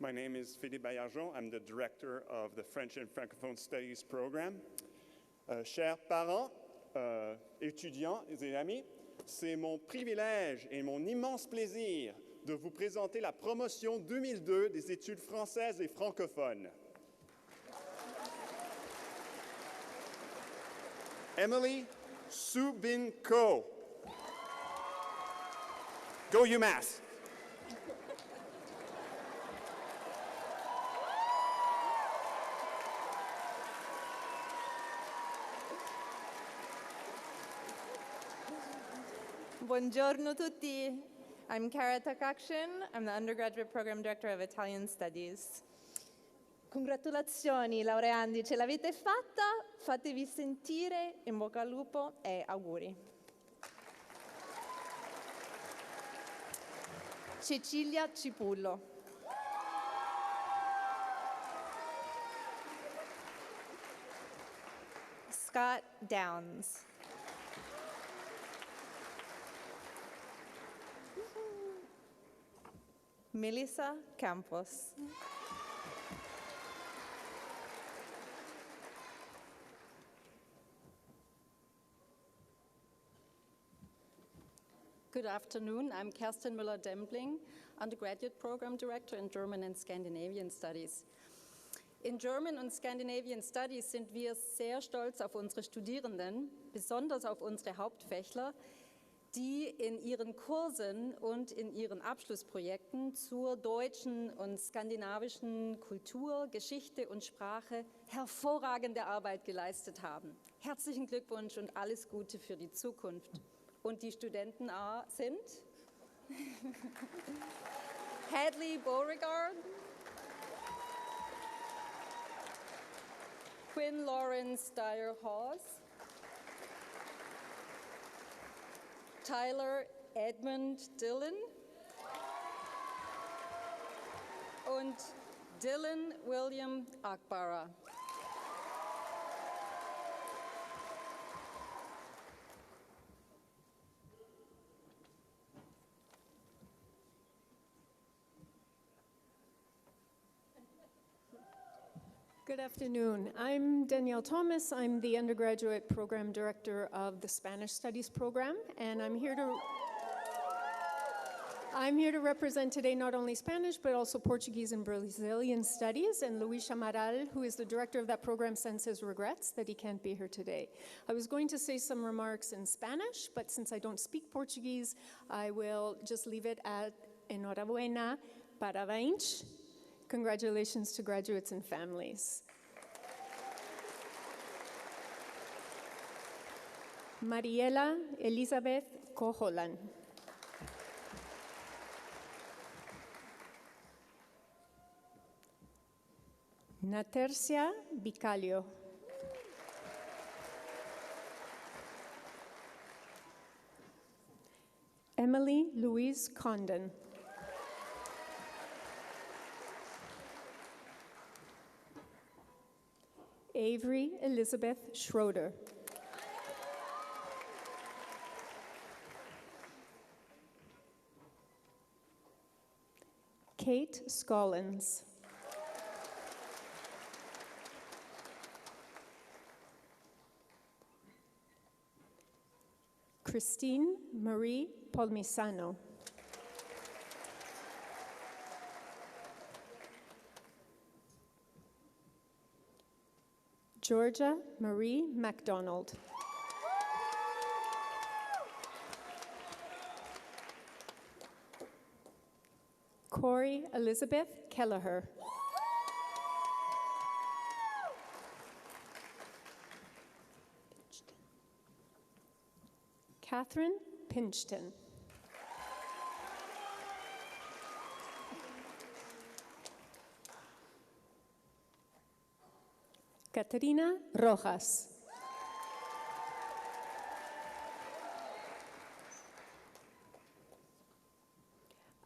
My name is Philippe Baillargeon. I'm the director of the French and Francophone Studies program. Chers parents, étudiants et amis, c'est mon privilège et mon immense plaisir de vous présenter la promotion 2002 des études françaises et francophones. Emily Subinko. Go Umass. Buongiorno tutti. I'm Cara Takakshin. I'm the undergraduate program director of Italian Studies. Congratulazioni laureandi, ce l'avete fatta, fatevi sentire, in bocca al lupo e auguri. Cecilia Cipullo. Scott Downs. Melissa Campos. Good afternoon. I'm Kerstin Müller-Dembling, undergraduate program director in German and Scandinavian Studies. In German und Scandinavian Studies sind wir sehr stolz auf unsere Studierenden, besonders auf unsere Hauptfächler, die in ihren Kursen und in ihren Abschlussprojekten zur deutschen und skandinavischen Kultur, Geschichte und Sprache hervorragende Arbeit geleistet haben. Herzlichen Glückwunsch und alles Gute für die Zukunft. Und die Studenten sind Hadley Beauregard, Quinn Lawrence Dyer-Hawes, Tyler Edmund Dillon und Dylan William Akbara. Good afternoon. I'm Danielle Thomas. I'm the undergraduate program director of the Spanish Studies program, and I'm here to represent today not only Spanish, but also Portuguese and Brazilian studies. And Luis Amaral, who is the director of that program, sends his regrets that he can't be here today. I was going to say some remarks in Spanish, but since I don't speak Portuguese, I will just leave it at enhorabuena, parabéns. Congratulations to graduates and families. Mariela Elizabeth Cojolan. Natercia Bicalio. Emily Louise Condon. Avery Elizabeth Schroeder. Kate Scollins. Christine Marie Polmisano. Georgia Marie MacDonald. Corey Elizabeth Kelleher. Catherine Pinchton. Caterina Rojas.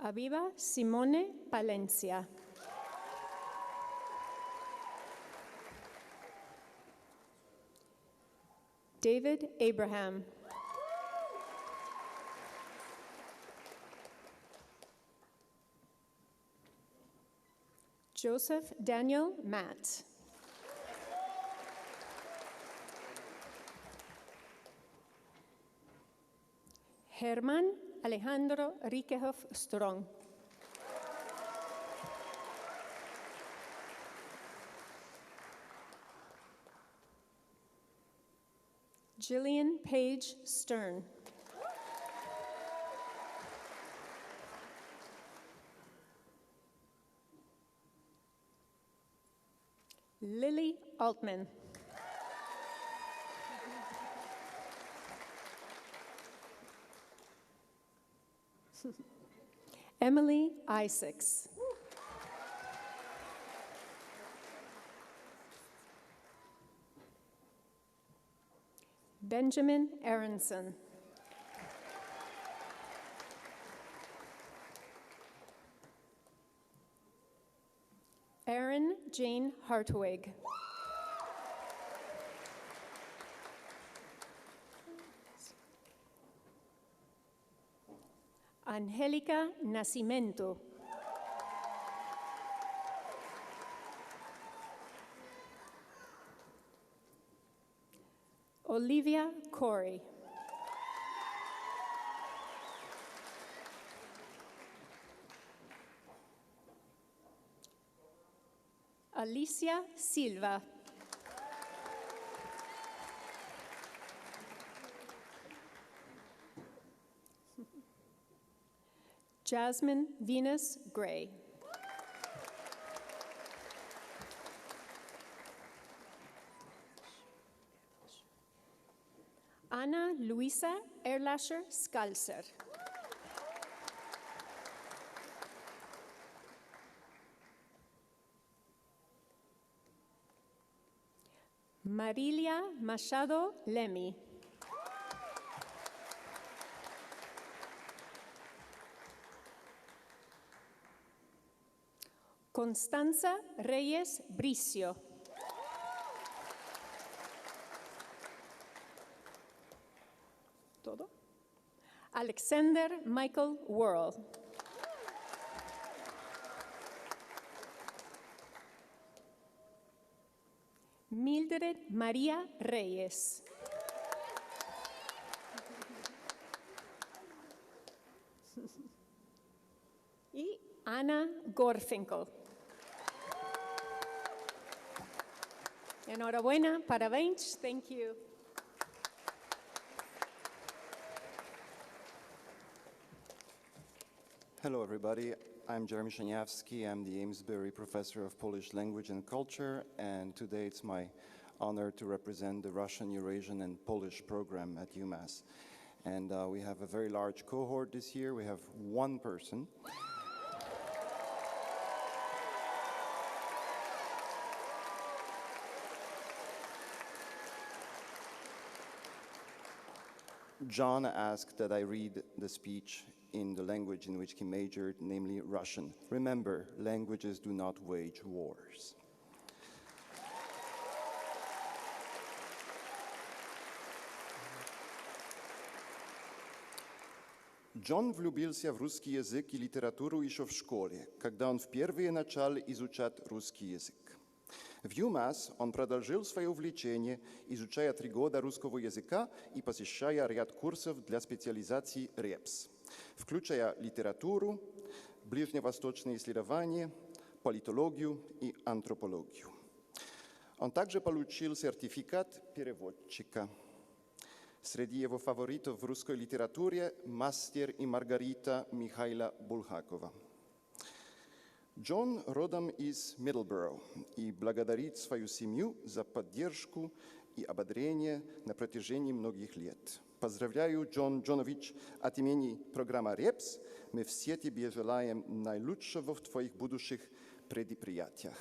Aviva Simone Palencia. David Abraham. Joseph Daniel Matt. Herman Alejandro Rikehoff Strong. Jillian Page Stern. Lily Altman. Emily Isaacs. Benjamin Aronson. Erin Jane Hartwig. Angélica Nascimento. Olivia Corey. Alicia Silva. Jasmine Venus Gray. Ana Luisa Erlascher Skalser. Marilia Machado Lemi. Constanza Reyes Bricio. ¿Todo? Alexander Michael Worrell. Mildred María Reyes. Y Ana Gorfinkel. Enhorabuena, parabéns, thank you. Hello, everybody. I'm Jeremy Szaniawski. I'm the Amesbury Professor of Polish Language and Culture, and today it's my honor to represent the Russian, Eurasian, and Polish program at Umass. And we have a very large cohort this year. We have one person. John asked that I read the speech in the language in which he majored, namely Russian. Remember, languages do not wage wars. Джон влюбился в русский язык и литературу еще в школе, когда он впервые начал изучать русский язык. В Umass он продолжил свое увлечение, изучая 3 года русского языка и посещая ряд курсов для специализации РЕПС, включая литературу, ближневосточные исследования, политологию и антропологию. Он также получил сертификат переводчика. Среди его фаворитов в русской литературе «Мастер и Маргарита» Михаила Булгакова. Джон родом из Мидлборо и благодарит свою семью за поддержку и ободрение на протяжении многих лет. Поздравляю, Джон Джонович, от имени программы РЕПС. Мы все тебе желаем наилучшего в твоих будущих предприятиях.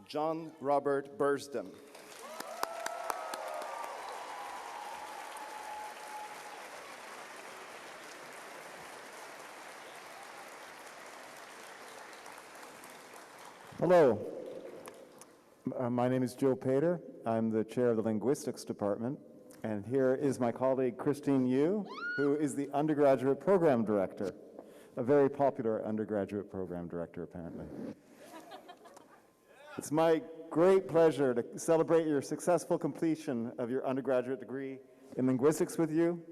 John Robert Bursdom. Hello, my name is Joe Pater. I'm the chair of the Linguistics Department. And here is my colleague, Christine Yu, who is the undergraduate program director, a very popular undergraduate program director, apparently. It's my great pleasure to celebrate your successful completion of your undergraduate degree in linguistics with you.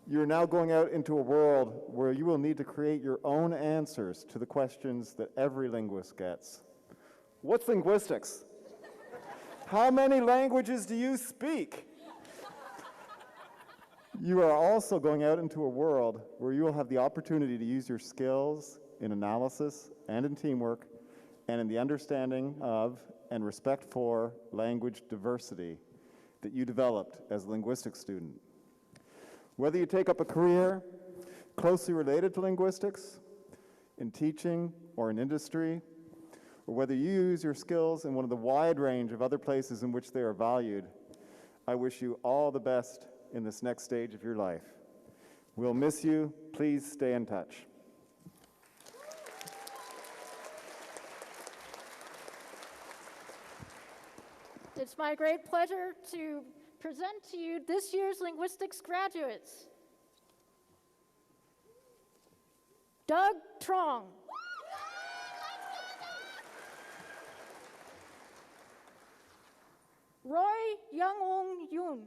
You're now going out into a world where you will need to create your own answers to the questions that every linguist gets. What's linguistics? How many languages do you speak? You are also going out into a world where you will have the opportunity to use your skills in analysis and in teamwork and in the understanding of and respect for language diversity that you developed as a linguistics student. Whether you take up a career closely related to linguistics, in teaching or in industry, or whether you use your skills in one of the wide range of other places in which they are valued, I wish you all the best in this next stage of your life. We'll miss you. Please stay in touch. It's my great pleasure to present to you this year's linguistics graduates. Doug Trong. Roy Young Yoon.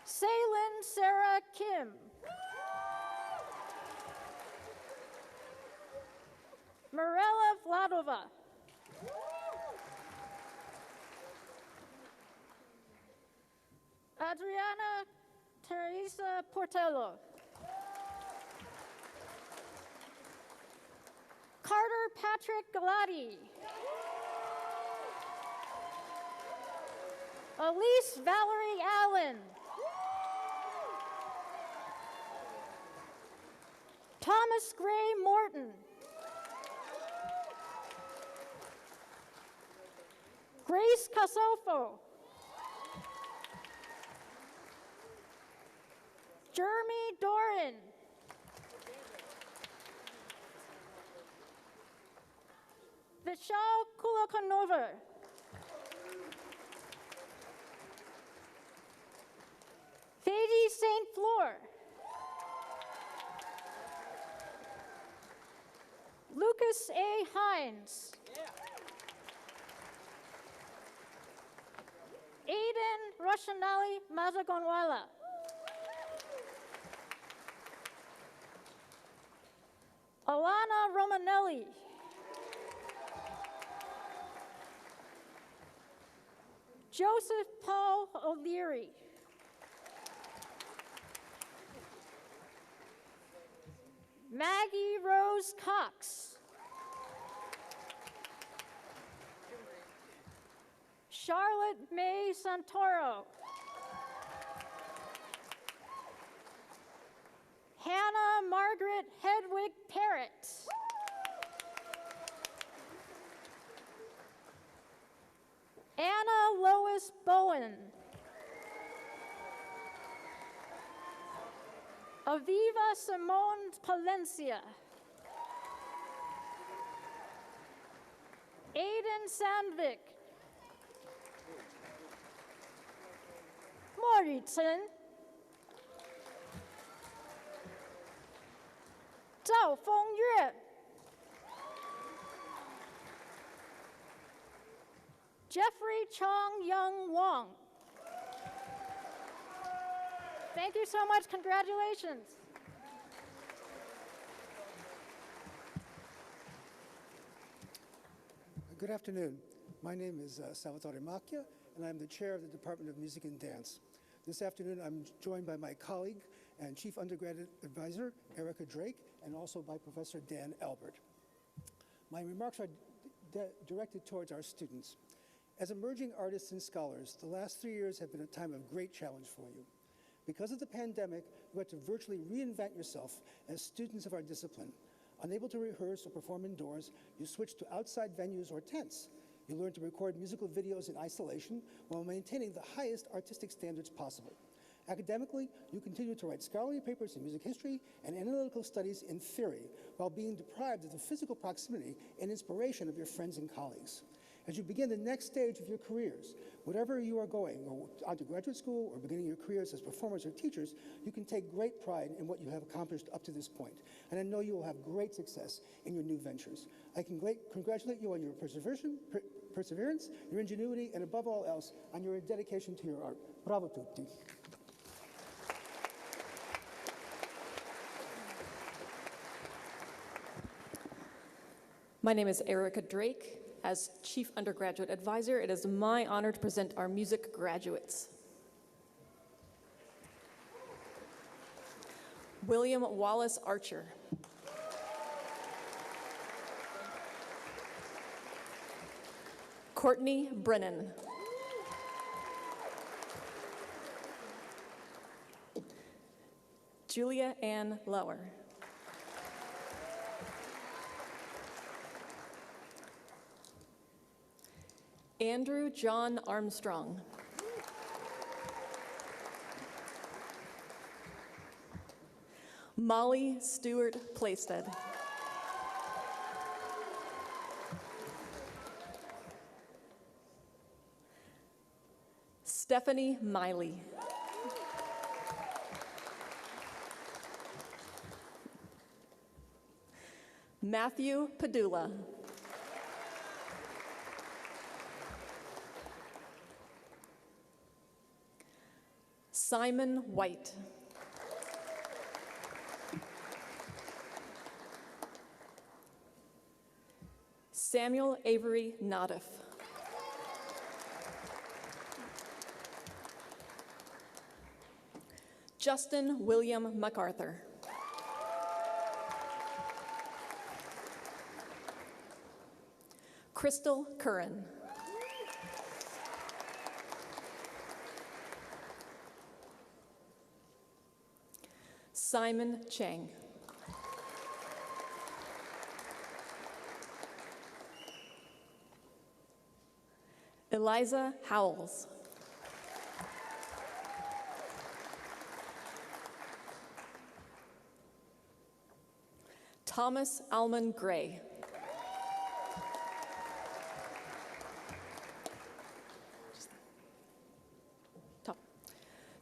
Saylin Sarah Kim. Mirella Vladova. Adriana Teresa Portello. Carter Patrick Galati. Elise Valerie Allen. Thomas Gray Morton. Grace Casofo. Jeremy Doran. Vishal Kulakonover. Fady St. Fleur. Lucas A. Hines. Aiden Roshanali Mazagonwala. Alana Romanelli. Joseph Paul O'Leary. Maggie Rose Cox. Charlotte May Santoro. Hannah Margaret Hedwig Parrott. Anna Lois Bowen. Aviva Simone Palencia. Aiden Sandvik. Moritzen. Zhao Fengyue. Jeffrey Chong Young Wong. Thank you so much. Congratulations. Good afternoon. My name is Salvatore Macchia, and I'm the chair of the Department of Music and Dance. This afternoon, I'm joined by my colleague and Chief Undergraduate Advisor Erica Drake, and also by Professor Dan Albert. My remarks are directed towards our students. As emerging artists and scholars, the last 3 years have been a time of great challenge for you. Because of the pandemic, you had to virtually reinvent yourself as students of our discipline. Unable to rehearse or perform indoors, you switched to outside venues or tents. You learned to record musical videos in isolation while maintaining the highest artistic standards possible. Academically, you continued to write scholarly papers in music history and analytical studies in theory, while being deprived of the physical proximity and inspiration of your friends and colleagues. As you begin the next stage of your careers, whatever you are going, or onto graduate school or beginning your careers as performers or teachers, you can take great pride in what you have accomplished up to this point. And I know you will have great success in your new ventures. I congratulate you on your perseverance, your ingenuity, and above all else, on your dedication to your art. Bravo tutti. My name is Erica Drake. As Chief Undergraduate Advisor, it is my honor to present our music graduates. William Wallace Archer. Courtney Brennan. Julia Ann Lauer. Andrew John Armstrong. Molly Stewart Plaisted. Stephanie Miley. Matthew Padula. Simon White. Samuel Avery Nadiff. Justin William MacArthur. Crystal Curran. Simon Chang. Eliza Howells. Thomas Alman Gray.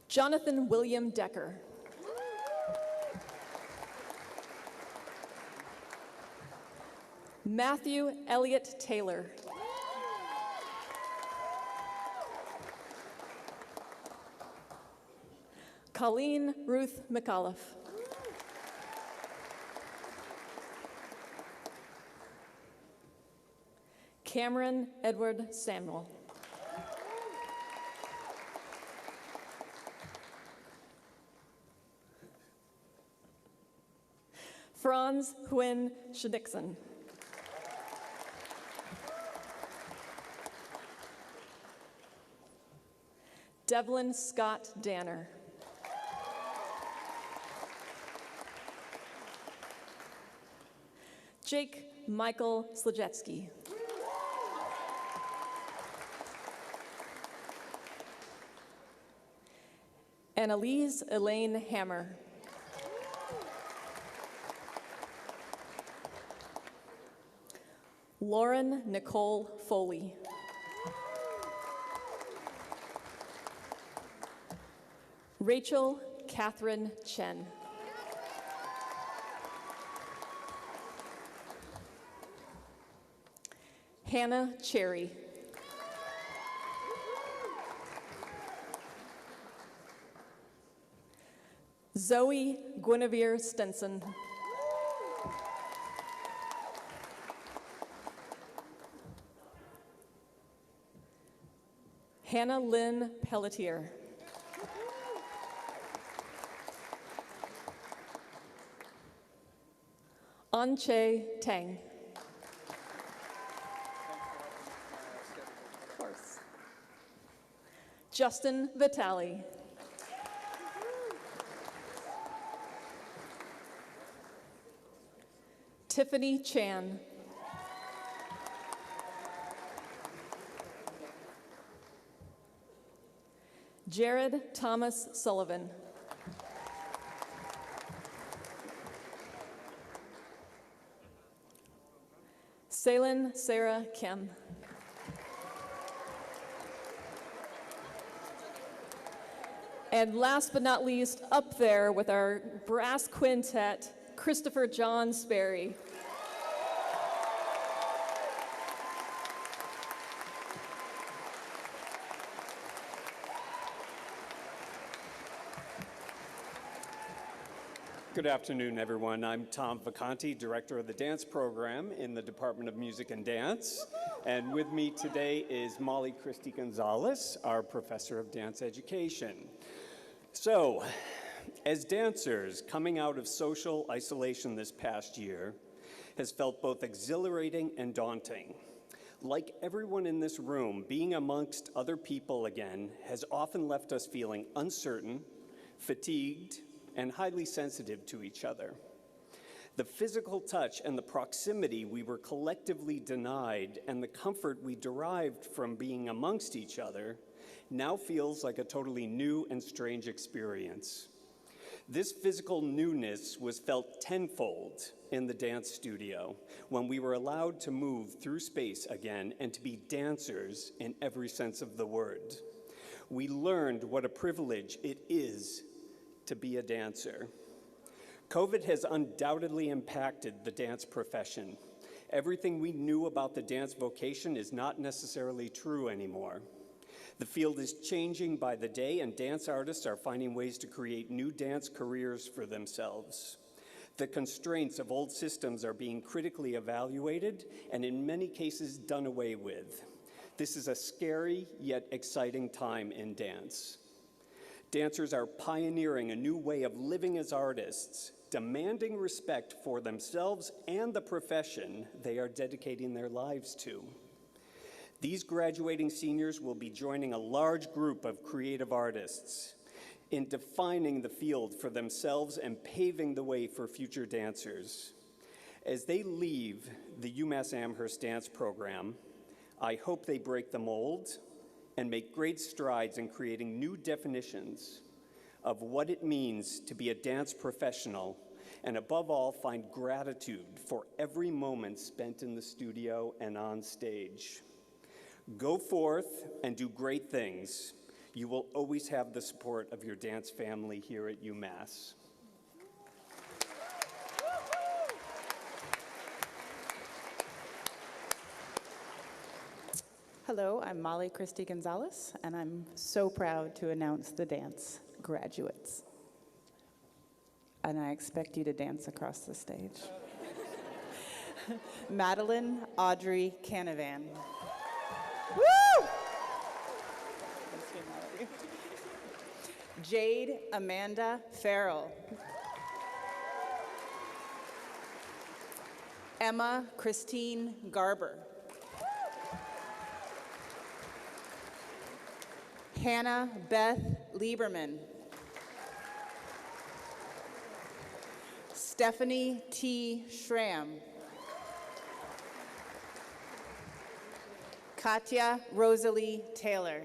Jonathan William Decker. Matthew Elliott Taylor. Colleen Ruth McAuliffe. Cameron Edward Samuel. Franz Huynh Schnickson. Devlin Scott Danner. Jake Michael Slajewski. Annalise Elaine Hammer. Lauren Nicole Foley. Rachel Catherine Chen. Hannah Cherry. Zoe Guinevere Stenson. Hannah Lynn Pelletier. Han Che Tang. Of course. Justin Vitale. Tiffany Chan. Jared Thomas Sullivan. Salen Sarah Kim. And last but not least, up there with our brass quintet, Christopher John Sperry. Good afternoon, everyone. I'm Tom Vacanti, Director of the Dance Program in the Department of Music and Dance. And with me today is Molly Christie Gonzalez, our Professor of Dance Education. So, as dancers, coming out of social isolation this past year has felt both exhilarating and daunting. Like everyone in this room, being amongst other people again has often left us feeling uncertain, fatigued, and highly sensitive to each other. The physical touch and the proximity we were collectively denied and the comfort we derived from being amongst each other now feels like a totally new and strange experience. This physical newness was felt tenfold in the dance studio when we were allowed to move through space again and to be dancers in every sense of the word. We learned what a privilege it is to be a dancer. COVID has undoubtedly impacted the dance profession. Everything we knew about the dance vocation is not necessarily true anymore. The field is changing by the day, and dance artists are finding ways to create new dance careers for themselves. The constraints of old systems are being critically evaluated and in many cases done away with. This is a scary yet exciting time in dance. Dancers are pioneering a new way of living as artists, demanding respect for themselves and the profession they are dedicating their lives to. These graduating seniors will be joining a large group of creative artists in defining the field for themselves and paving the way for future dancers. As they leave the Umass Amherst dance program, I hope they break the mold and make great strides in creating new definitions of what it means to be a dance professional, and above all, find gratitude for every moment spent in the studio and on stage. Go forth and do great things. You will always have the support of your dance family here at UMass. Hello, I'm Molly Christie Gonzalez, and I'm so proud to announce the dance graduates. And I expect you to dance across the stage. Madeline Audrey Canavan. Woo! Jade Amanda Farrell. Emma Christine Garber. Hannah Beth Lieberman. Stephanie T. Schramm. Katya Rosalie Taylor.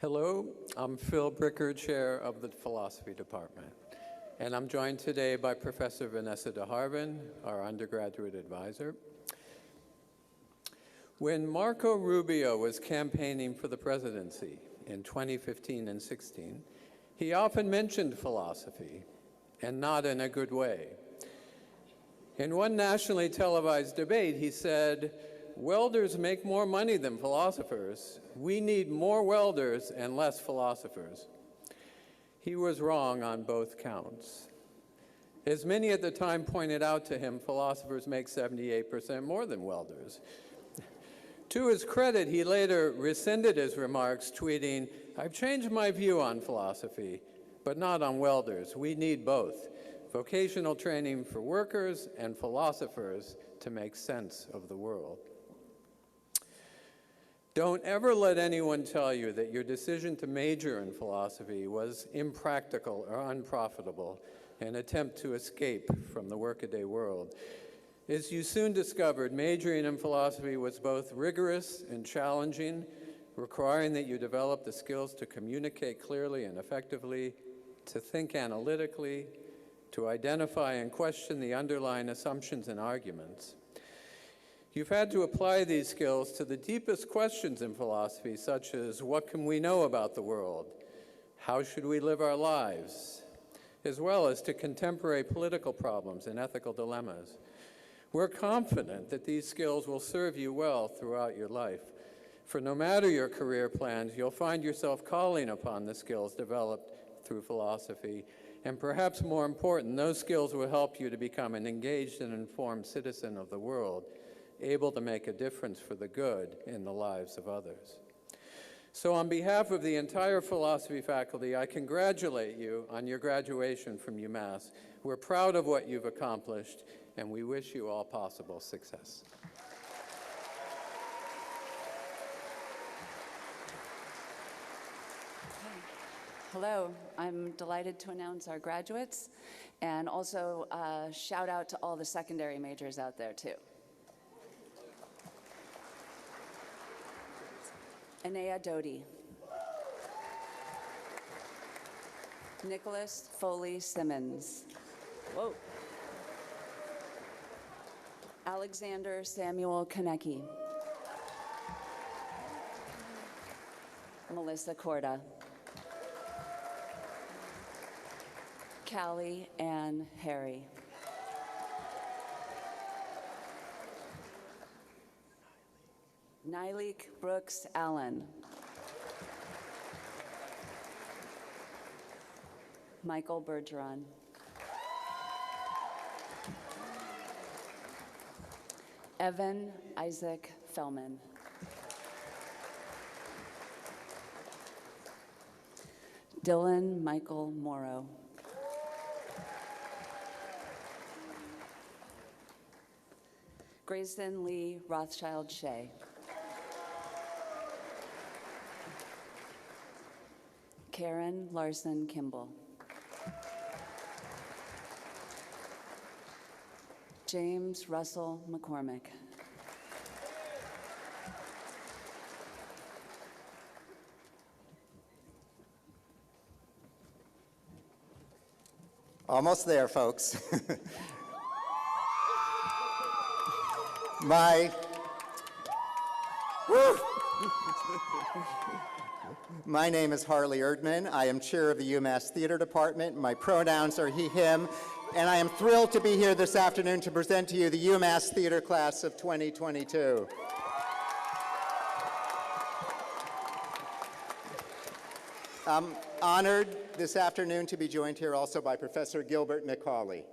Hello, I'm Phil Bricker, Chair of the Philosophy Department. And I'm joined today by Professor Vanessa DeHarvin, our undergraduate advisor. When Marco Rubio was campaigning for the presidency in 2015 and 16, he often mentioned philosophy, and not in a good way. In one nationally televised debate, he said, "Welders make more money than philosophers. We need more welders and less philosophers." He was wrong on both counts. As many at the time pointed out to him, philosophers make 78% more than welders. To his credit, he later rescinded his remarks, tweeting, "I've changed my view on philosophy, but not on welders. We need both. Vocational training for workers and philosophers to make sense of the world." Don't ever let anyone tell you that your decision to major in philosophy was impractical or unprofitable, an attempt to escape from the workaday world. As you soon discovered, majoring in philosophy was both rigorous and challenging, requiring that you develop the skills to communicate clearly and effectively, to think analytically, to identify and question the underlying assumptions and arguments. You've had to apply these skills to the deepest questions in philosophy, such as what can we know about the world? How should we live our lives? As well as to contemporary political problems and ethical dilemmas. We're confident that these skills will serve you well throughout your life. For no matter your career plans, you'll find yourself calling upon the skills developed through philosophy. And perhaps more important, those skills will help you to become an engaged and informed citizen of the world, able to make a difference for the good in the lives of others. So on behalf of the entire philosophy faculty, I congratulate you on your graduation from Umass. We're proud of what you've accomplished, and we wish you all possible success. Hello, I'm delighted to announce our graduates, and also shout out to all the secondary majors out there too. Anea Doty. Nicholas Foley Simmons. Whoa. Alexander Samuel Konecki. Melissa Korda. Callie Ann Harry. Nyleek Brooks Allen. Michael Bergeron. Evan Isaac Fellman. Dylan Michael Morrow. Grayson Lee Rothschild Shea. Karen Larson Kimball. James Russell McCormick. Almost there, folks. My name is Harley Erdman. I am chair of the UMass Theater Department. My pronouns are he, him, and I am thrilled to be here this afternoon to present to you the UMass Theater Class of 2022. I'm honored this afternoon to be joined here also by Professor Gilbert McCauley.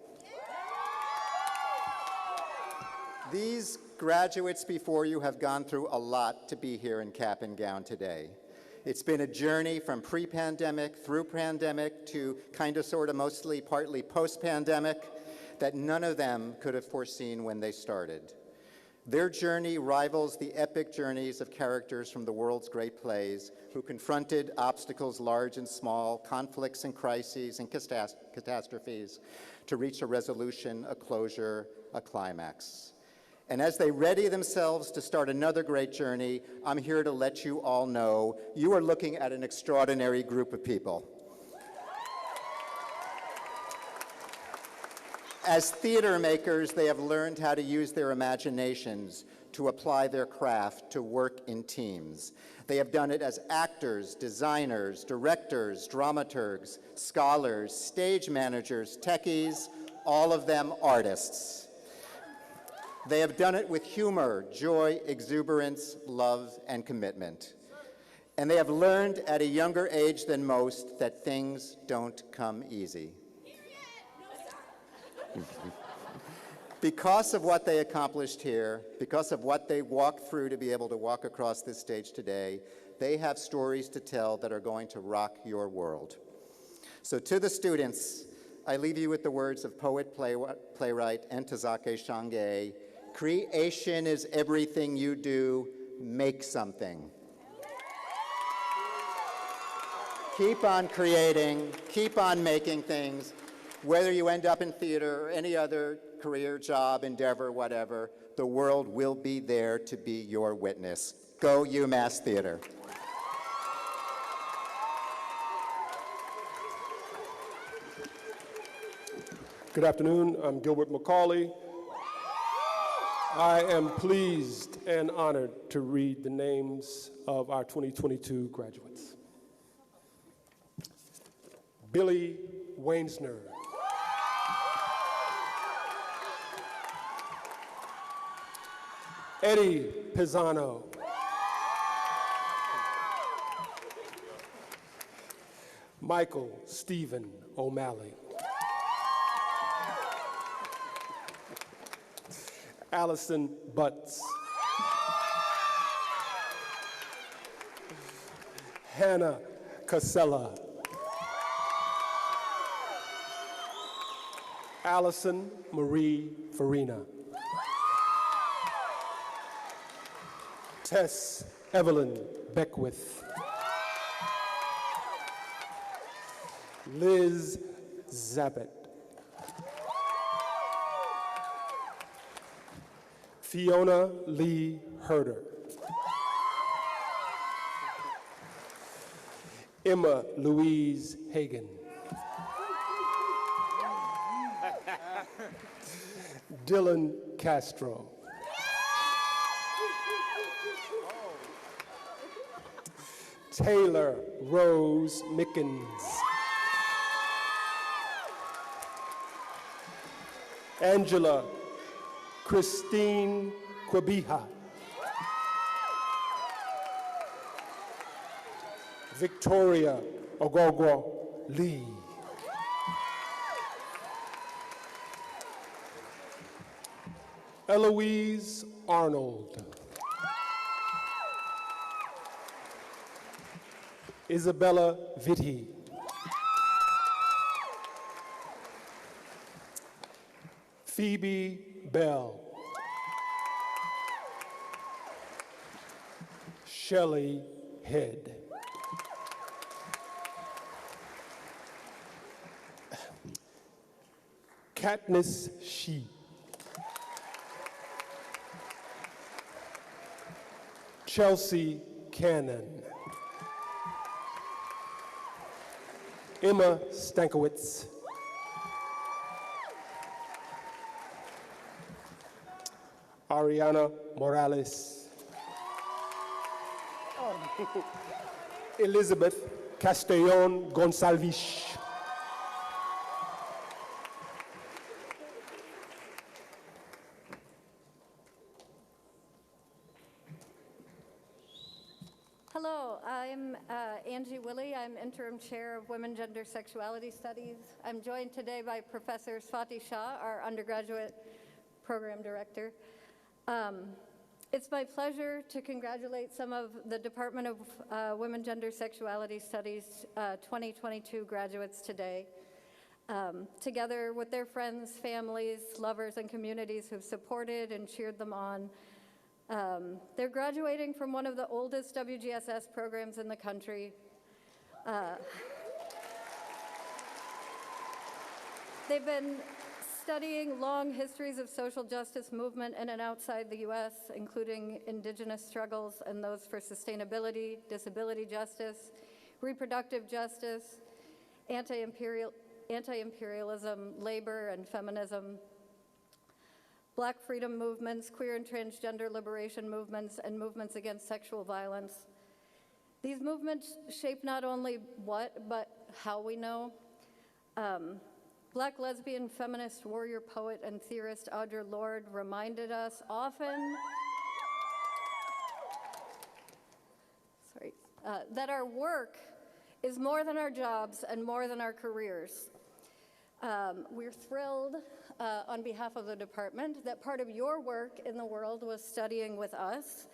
These graduates before you have gone through a lot to be here in cap and gown today. It's been a journey from pre-pandemic through pandemic to kind of sort of mostly partly post-pandemic that none of them could have foreseen when they started. Their journey rivals the epic journeys of characters from the world's great plays who confronted obstacles large and small, conflicts and crises and catastrophes to reach a resolution, a closure, a climax. And as they ready themselves to start another great journey, I'm here to let you all know you are looking at an extraordinary group of people. As theater makers, they have learned how to use their imaginations to apply their craft to work in teams. They have done it as actors, designers, directors, dramaturgs, scholars, stage managers, techies, all of them artists. They have done it with humor, joy, exuberance, love, and commitment. And they have learned at a younger age than most that things don't come easy. Because of what they accomplished here, because of what they walked through to be able to walk across this stage today, they have stories to tell that are going to rock your world. So to the students, I leave you with the words of poet, playwright Ntozake Shange, creation is everything you do, make something. Keep on creating, keep on making things, whether you end up in theater or any other career, job, endeavor, whatever, the world will be there to be your witness. Go UMass Theater. Good afternoon, I'm Gilbert McCauley. I am pleased and honored to read the names of our 2022 graduates. Billy Wainsner. Eddie Pisano. Michael Stephen O'Malley. Allison Butts. Hannah Casella. Allison Marie Farina. Tess Evelyn Beckwith. Liz Zabit. Fiona Lee Herder. Emma Louise Hagan. Dylan Castro. Taylor Rose Mickens. Angela Christine Quabiha. Victoria Ogogo Lee. Eloise Arnold. Isabella Vitti. Phoebe Bell. Shelley Head. Katniss Shee. Chelsea Cannon. Emma Stankiewicz. Ariana Morales. Elizabeth Castellon Gonsalves. Hello, I'm Angie Willey. I'm interim chair of Women, Gender, Sexuality Studies. I'm joined today by Professor Swati Shah, our undergraduate program director. It's my pleasure to congratulate some of the Department of Women, Gender, Sexuality Studies 2022 graduates today. Together with their friends, families, lovers, and communities who've supported and cheered them on. They're graduating from one of the oldest WGSS programs in the country. They've been studying long histories of social justice movement in and outside the U.S., including indigenous struggles and those for sustainability, disability justice, reproductive justice, anti-imperialism, labor and feminism, Black freedom movements, queer and transgender liberation movements, and movements against sexual violence. These movements shape not only what, but how we know. Black lesbian feminist warrior poet and theorist Audre Lorde reminded us often that our work is more than our jobs and more than our careers. We're thrilled on behalf of the department that part of your work in the world was studying with us.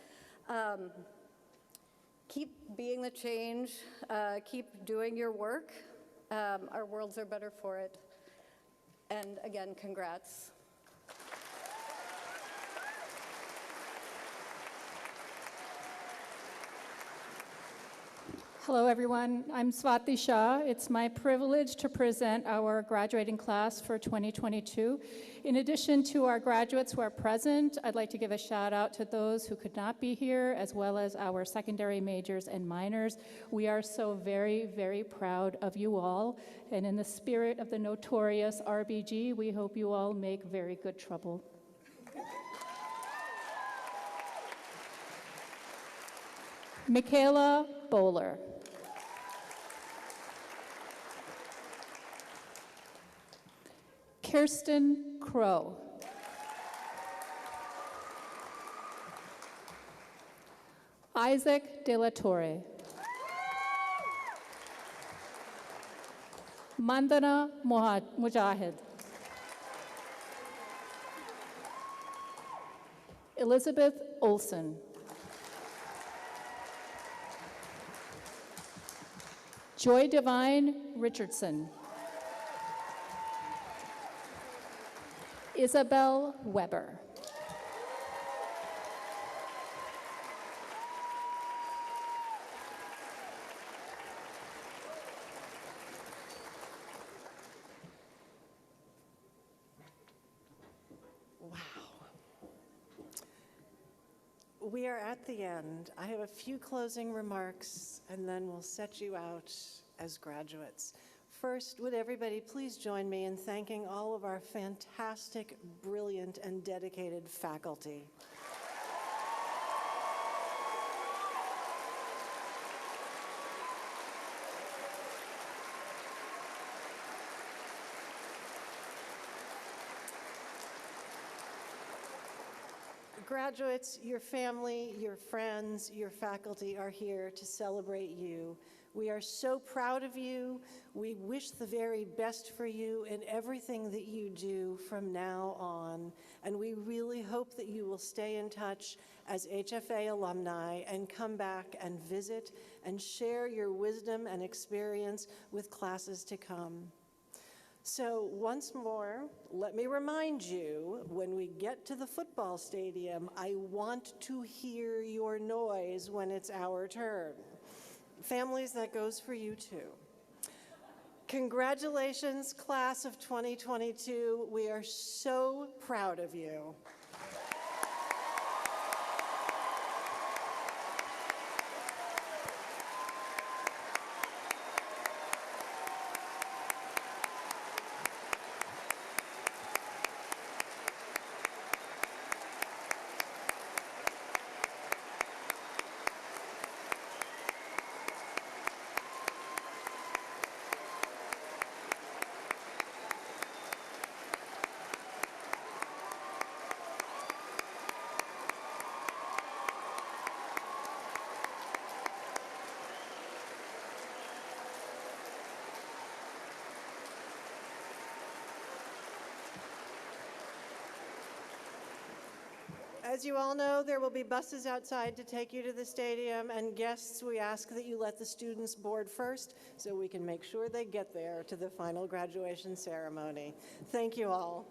Keep being the change, keep doing your work. Our worlds are better for it. And again, congrats. Hello, everyone. I'm Swati Shah. It's my privilege to present our graduating class for 2022. In addition to our graduates who are present, I'd like to give a shout out to those who could not be here, as well as our secondary majors and minors. We are so very, very proud of you all. And in the spirit of the notorious RBG, we hope you all make very good trouble. Michaela Bowler. Kirsten Crow. Isaac De La Torre. Mandana Mujahid. Elizabeth Olson. Joy Divine Richardson. Isabel Weber. Wow. We are at the end. I have a few closing remarks, and then we'll set you out as graduates. First, would everybody please join me in thanking all of our fantastic, brilliant, and dedicated faculty. Graduates, your family, your friends, your faculty are here to celebrate you. We are so proud of you. We wish the very best for you in everything that you do from now on. And we really hope that you will stay in touch as HFA alumni and come back and visit and share your wisdom and experience with classes to come. So once more, let me remind you, when we get to the football stadium, I want to hear your noise when it's our turn. Families, that goes for you too. Congratulations, class of 2022. We are so proud of you. As you all know, there will be buses outside to take you to the stadium, and guests, we ask that you let the students board first so we can make sure they get there to the final graduation ceremony. Thank you all.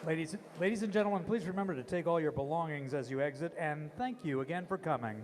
Ladies and gentlemen, please remember to take all your belongings as you exit, and thank you again for coming.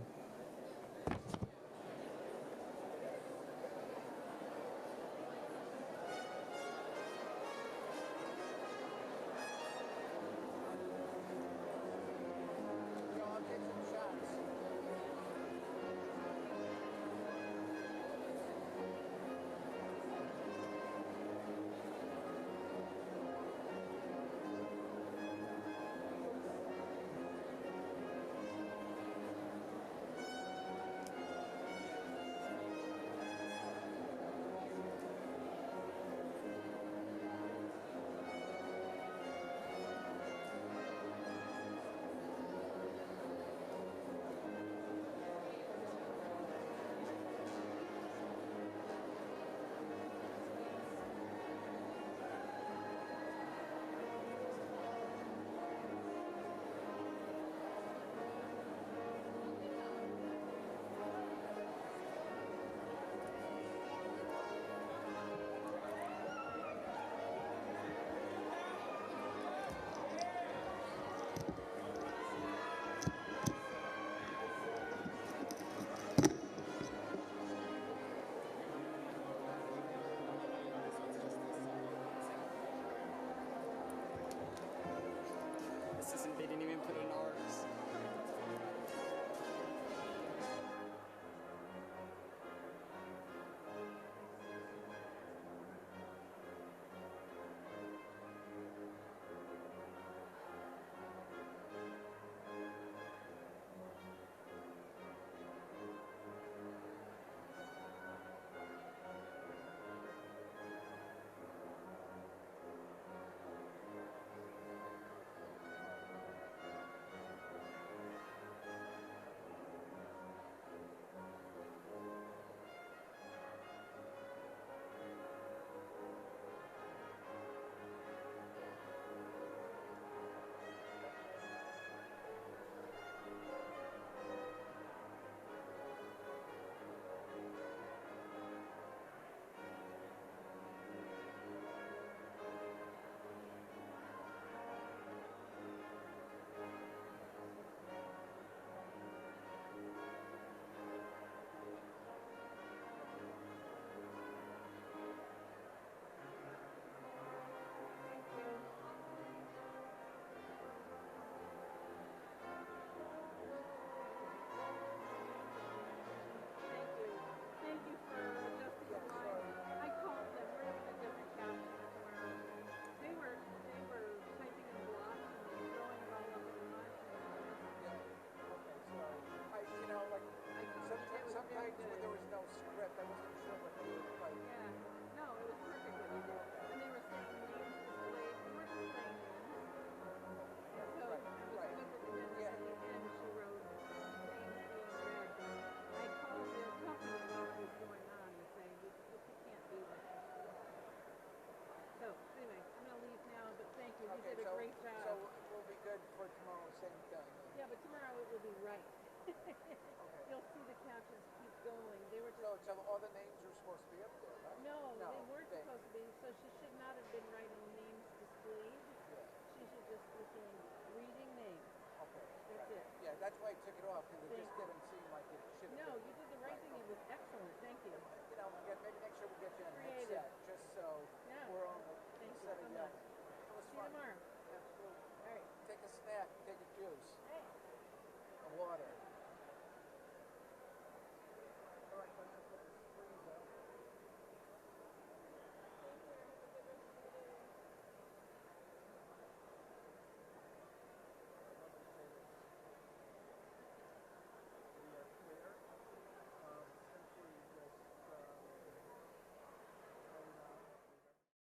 You'll see the captions keep going. They were just... So all the names are supposed to be up there, right? No, they weren't supposed to be, so she should not have been writing names displayed. Yeah. She should just be saying, reading names. Okay. That's it. Yeah, that's why I took it off, because it Thank just you. didn't seem like it should have No, been. you did the right thing. It was excellent. Thank you. You know, maybe next year we'll get you a Creative. headset, just so Yeah. we're on the Thank you instead so of much. yelling. It was See you fun. tomorrow. Absolutely. All right. Take a snack, take a juice, Hey. a water.